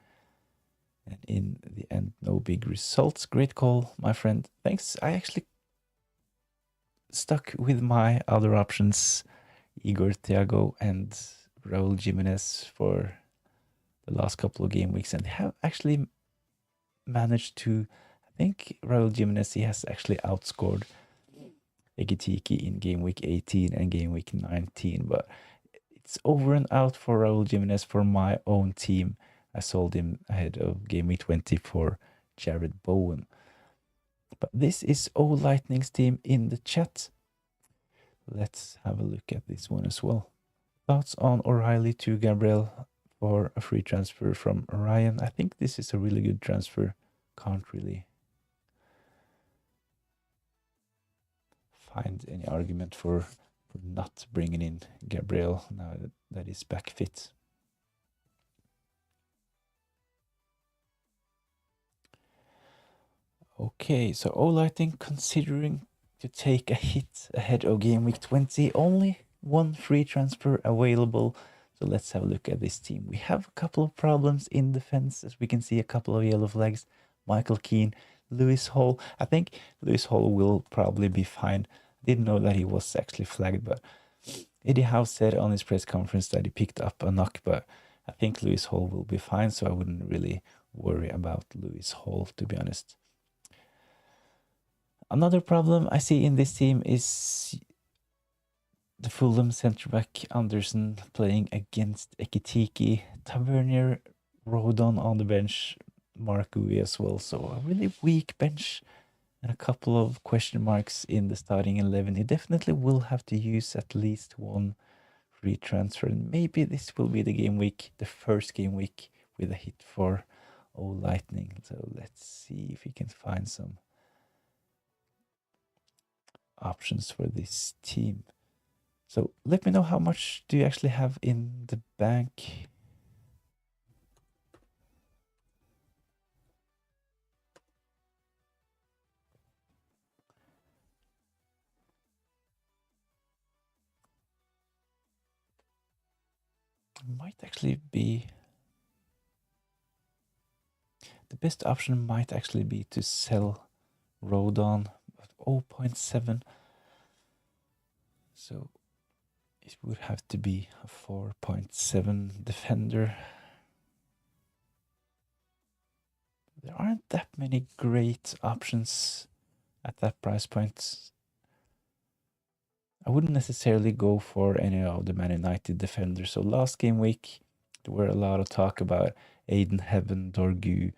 And in the end, no big results. Great call, my friend. Thanks. I actually stuck with my other options, Igor Thiago and Raul Jimenez, for the last couple of game weeks, and have actually managed to, I think Raul Jimenez, he has actually outscored Ekitiki in game week 18 and game week 19, but it's over and out for Raul Jimenez for my own team. I sold him ahead of game week 20 for Jared Bowen. But this is O Lightning's team in the chat. Let's have a look at this one as well. Thoughts on O'Reilly to Gabriel for a free transfer from Ryan? I think this is a really good transfer. Can't really find any argument for not bringing in Gabriel now that he's back fit. Okay, so O-Lighting considering to take a hit ahead of game week 20. Only one free transfer available. So let's have a look at this team. We have a couple of problems in defense, as we can see a couple of yellow flags. Michael Keane, Lewis Hall. I think Lewis Hall will probably be fine. I didn't know that he was actually flagged, but Eddie Howe said on his press conference that he picked up a knock, but I think Lewis Hall will be fine, so I wouldn't really worry about Lewis Hall, to be honest. Another problem I see in this team is the Fulham centre-back Anderson playing against Ekitiki, Tavernier, Rodon on the bench, Mark Uwe as well. So a really weak bench and a couple of question marks in the starting 11. He definitely will have to use at least one free transfer. And maybe this will be the game week, the first game week with a hit for O Lightning. So let's see if we can find some options for this team. So let me know how much do you actually have in the bank. Might actually be the best option might actually be to sell Rodon at 0.7. So it would have to be a 4.7 defender. There aren't that many great options at that price point. I wouldn't necessarily go for any of the Man United defenders. So last game week, there were a lot of talk about Aiden Heaven, Dorgu,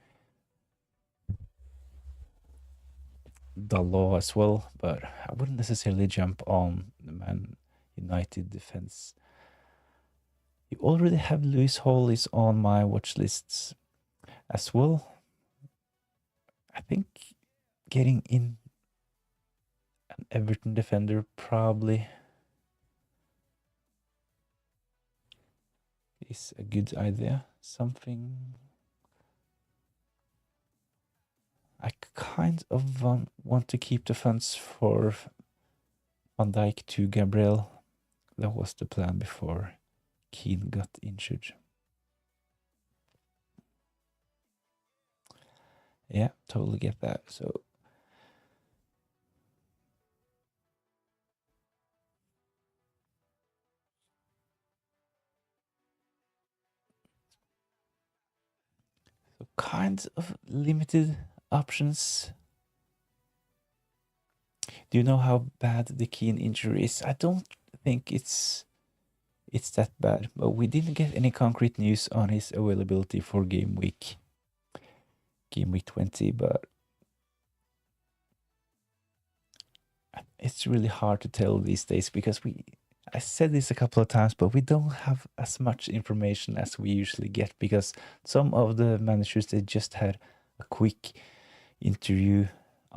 Dalot as well, but I wouldn't necessarily jump on the Man United defense. You already have Lewis Hall is on my watch lists as well. I think getting in An Everton defender probably is a good idea. Something I kind of want to keep the funds for Van Dijk to Gabriel. That was the plan before Keane got injured. Yeah, totally get that. So kind of limited options. Do you know how bad the Keane injury is? I don't think it's that bad, but we didn't get any concrete news on his availability for game week 20, but it's really hard to tell these days because I said this a couple of times, but we don't have as much information as we usually get because some of the managers, they just had a quick interview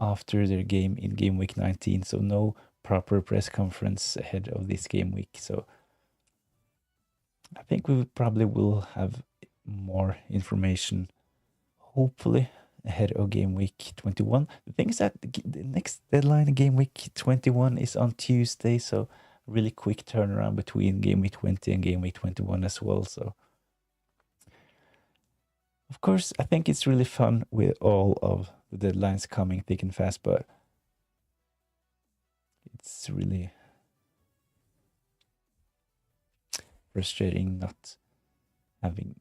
after their game in game week 19, so no proper press conference ahead of this game week. So I think we probably will have more information, hopefully, ahead of game week 21. The thing is that the next deadline, game week 21, is on Tuesday, so really quick turnaround between game week 20 and game week 21 as well. So of course, I think it's really fun with all of the deadlines coming thick and fast, but it's really frustrating not having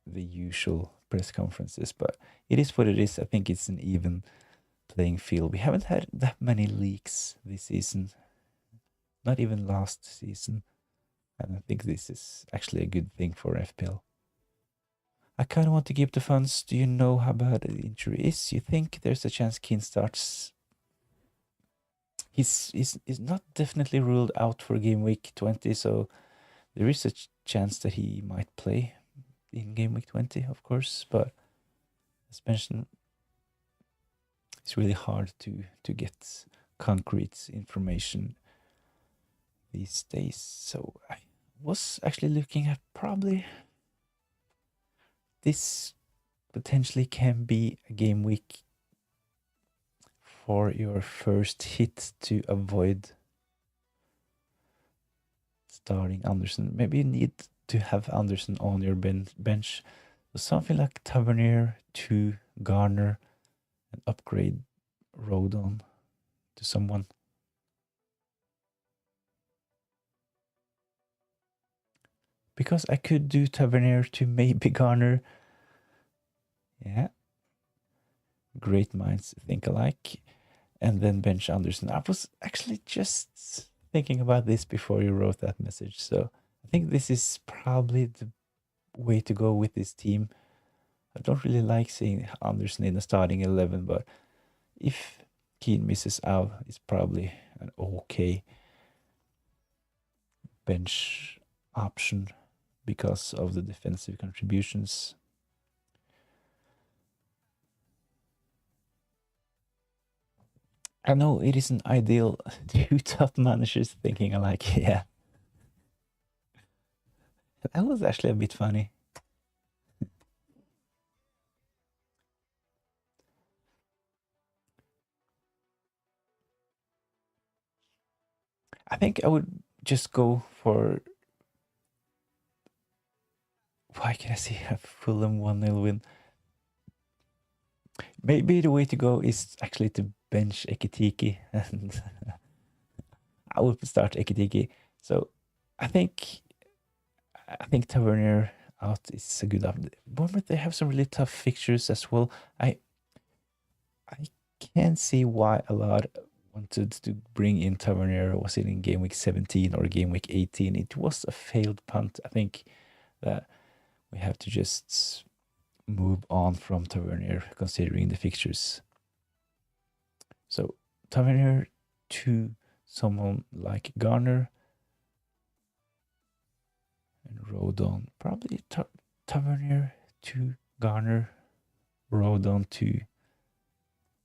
the usual press conferences, but it is what it is. I think it's an even playing field. We haven't had that many leaks this season, not even last season, and I think this is actually a good thing for FPL. I kind of want to keep the funds. Do you know how bad the injury is? You think there's a chance Keane starts? He's not definitely ruled out for game week 20, so there is a chance that he might play in game week 20, of course, but as mentioned, it's really hard to get concrete information these days. So I was actually looking at probably this potentially can be a game week for your first hit to avoid starting Anderson. Maybe you need to have Anderson on your bench. So something like Tavernier to Garner and upgrade Rodon to someone. Because I could do Tavernier to maybe Garner. Yeah. Great minds think alike. And then bench Anderson. I was actually just thinking about this before you wrote that message. So I think this is probably the way to go with this team. I don't really like seeing Anderson in the starting 11, but if Keane misses out, it's probably an okay bench option because of the defensive contributions. I know it isn't ideal. Two top managers thinking alike. Yeah. That was actually a bit funny. I think I would just go for. Why can I see a Fulham 1-0 win? Maybe the way to go is actually to bench Ekitike, and I would start Ekitike. So I think Tavernier out is a good option. Bournemouth, they have some really tough fixtures as well. I can't see why a lot wanted to bring in Tavernier. Was it in game week 17 or game week 18? It was a failed punt. I think that we have to just move on from Tavernier considering the fixtures. So Tavernier to someone like Garner and Rodon. Probably Tavernier to Garner, Rodon to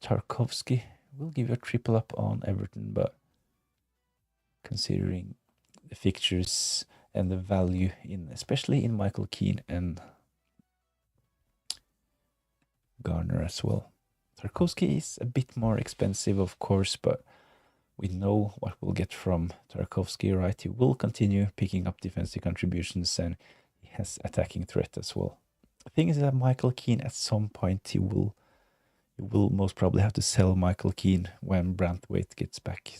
Tarkovsky will give you a triple up on Everton, but considering the fixtures and the value in, especially in Michael Keane and Garner as well. Tarkowski is a bit more expensive, of course, but we know what we'll get from Tarkowski, right? He will continue picking up defensive contributions and he has attacking threat as well. The thing is that Michael Keane, at some point, you will most probably have to sell Michael Keane when Branthwaite gets back.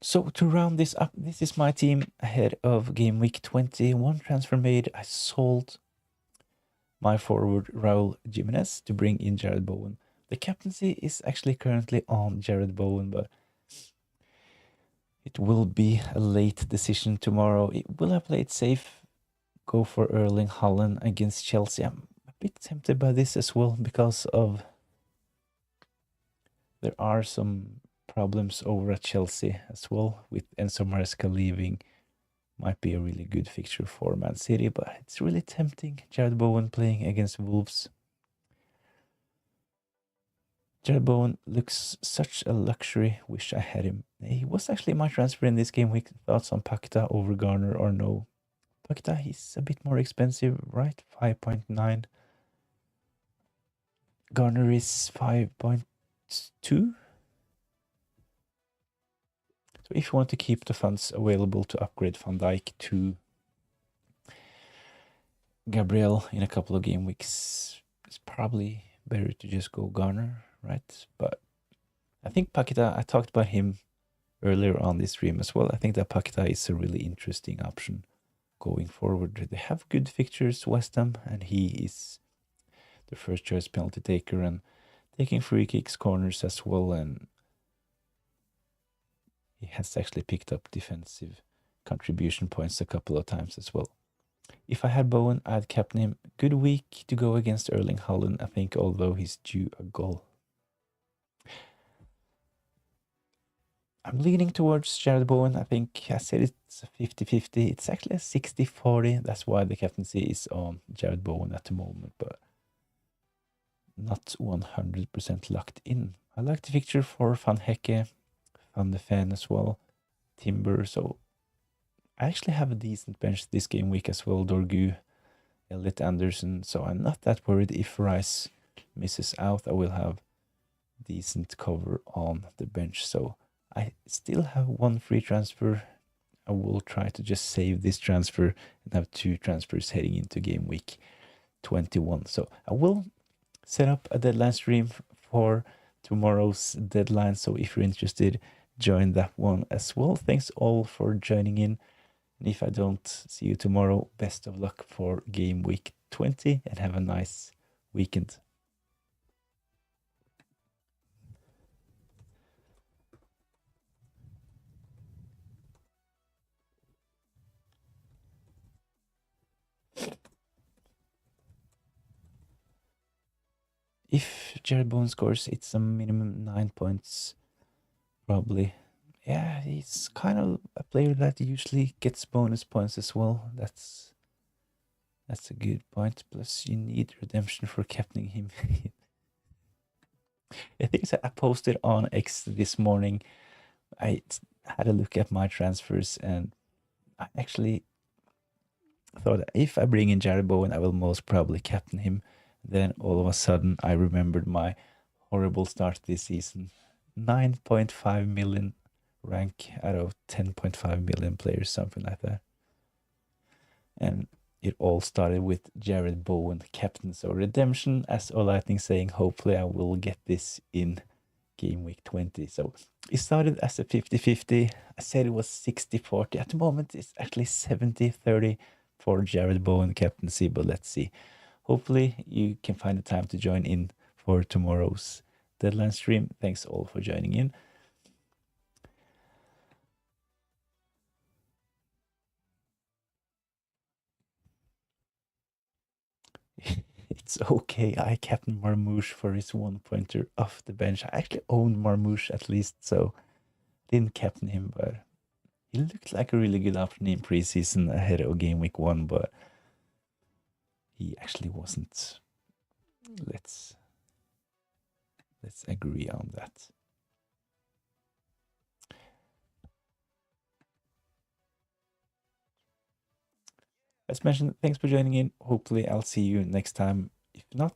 So to round this up, this is my team ahead of game week 20. One transfer made. I sold my forward Raul Jimenez to bring in Jared Bowen. The captaincy is actually currently on Jared Bowen, but it will be a late decision tomorrow. Will I play it safe? Go for Erling Haaland against Chelsea. I'm a bit tempted by this as well because of there are some problems over at Chelsea as well with Enzo Maresca leaving. Might be a really good fixture for Man City, but it's really tempting. Jared Bowen playing against Wolves. Jared Bowen looks such a luxury. Wish I had him. He was actually my transfer in this game week. Thoughts on Paketa over Garner or no? Paketa, he's a bit more expensive, right? 5.9. Garner is 5.2. So if you want to keep the funds available to upgrade Van Dijk to Gabriel in a couple of game weeks, it's probably better to just go Garner, right? But I think Paketa, I talked about him earlier on this stream as well. I think that Paketa is a really interesting option going forward. They have good fixtures, West Ham, and he is the first choice penalty taker and taking free kicks, corners as well, and he has actually picked up defensive contribution points a couple of times as well. If I had Bowen, I'd captain him. Good week to go against Erling Haaland, I think, although he's due a goal. I'm leaning towards Jared Bowen. I think I said it's a 50-50. It's actually a 60-40. That's why the captaincy is on Jared Bowen at the moment, but not 100% locked in. I like the fixture for Van Hecke, Van de Ven as well, Timber. So I actually have a decent bench this game week as well. Dorgu, Elliot Anderson. So I'm not that worried if Rice misses out. I will have decent cover on the bench. So I still have one free transfer. I will try to just save this transfer and have 2 transfers heading into game week 21. So I will set up a deadline stream for tomorrow's deadline. So if you're interested, join that one as well. Thanks all for joining in. And if I don't see you tomorrow, best of luck for game week 20 and have a nice weekend. If Jared Bowen scores, it's a minimum 9 points, probably. Yeah, he's kind of a player that usually gets bonus points as well. That's a good point. Plus, you need redemption for captaining him. I think I posted on X this morning. I had a look at my transfers and I actually thought that if I bring in Jared Bowen, I will most probably captain him. Then all of a sudden, I remembered my horrible start this season. 9.5 million rank out of 10.5 million players, something like that. And it all started with Jared Bowen, captain. So redemption, as All Lightning saying, hopefully I will get this in game week 20. So it started as a 50-50. I said it was 60-40. At the moment, it's actually 70-30 for Jared Bowen captaincy, but let's see. Hopefully you can find the time to join in for tomorrow's deadline stream. Thanks all for joining in. it's okay. I captained Marmouche for his 1-pointer off the bench. I actually owned Marmouche at least, so didn't captain him, but he looked like a really good option in preseason ahead of game week 1, but he actually wasn't. Let's agree on that. As mentioned, thanks for joining in. Hopefully I'll see you next time. If not,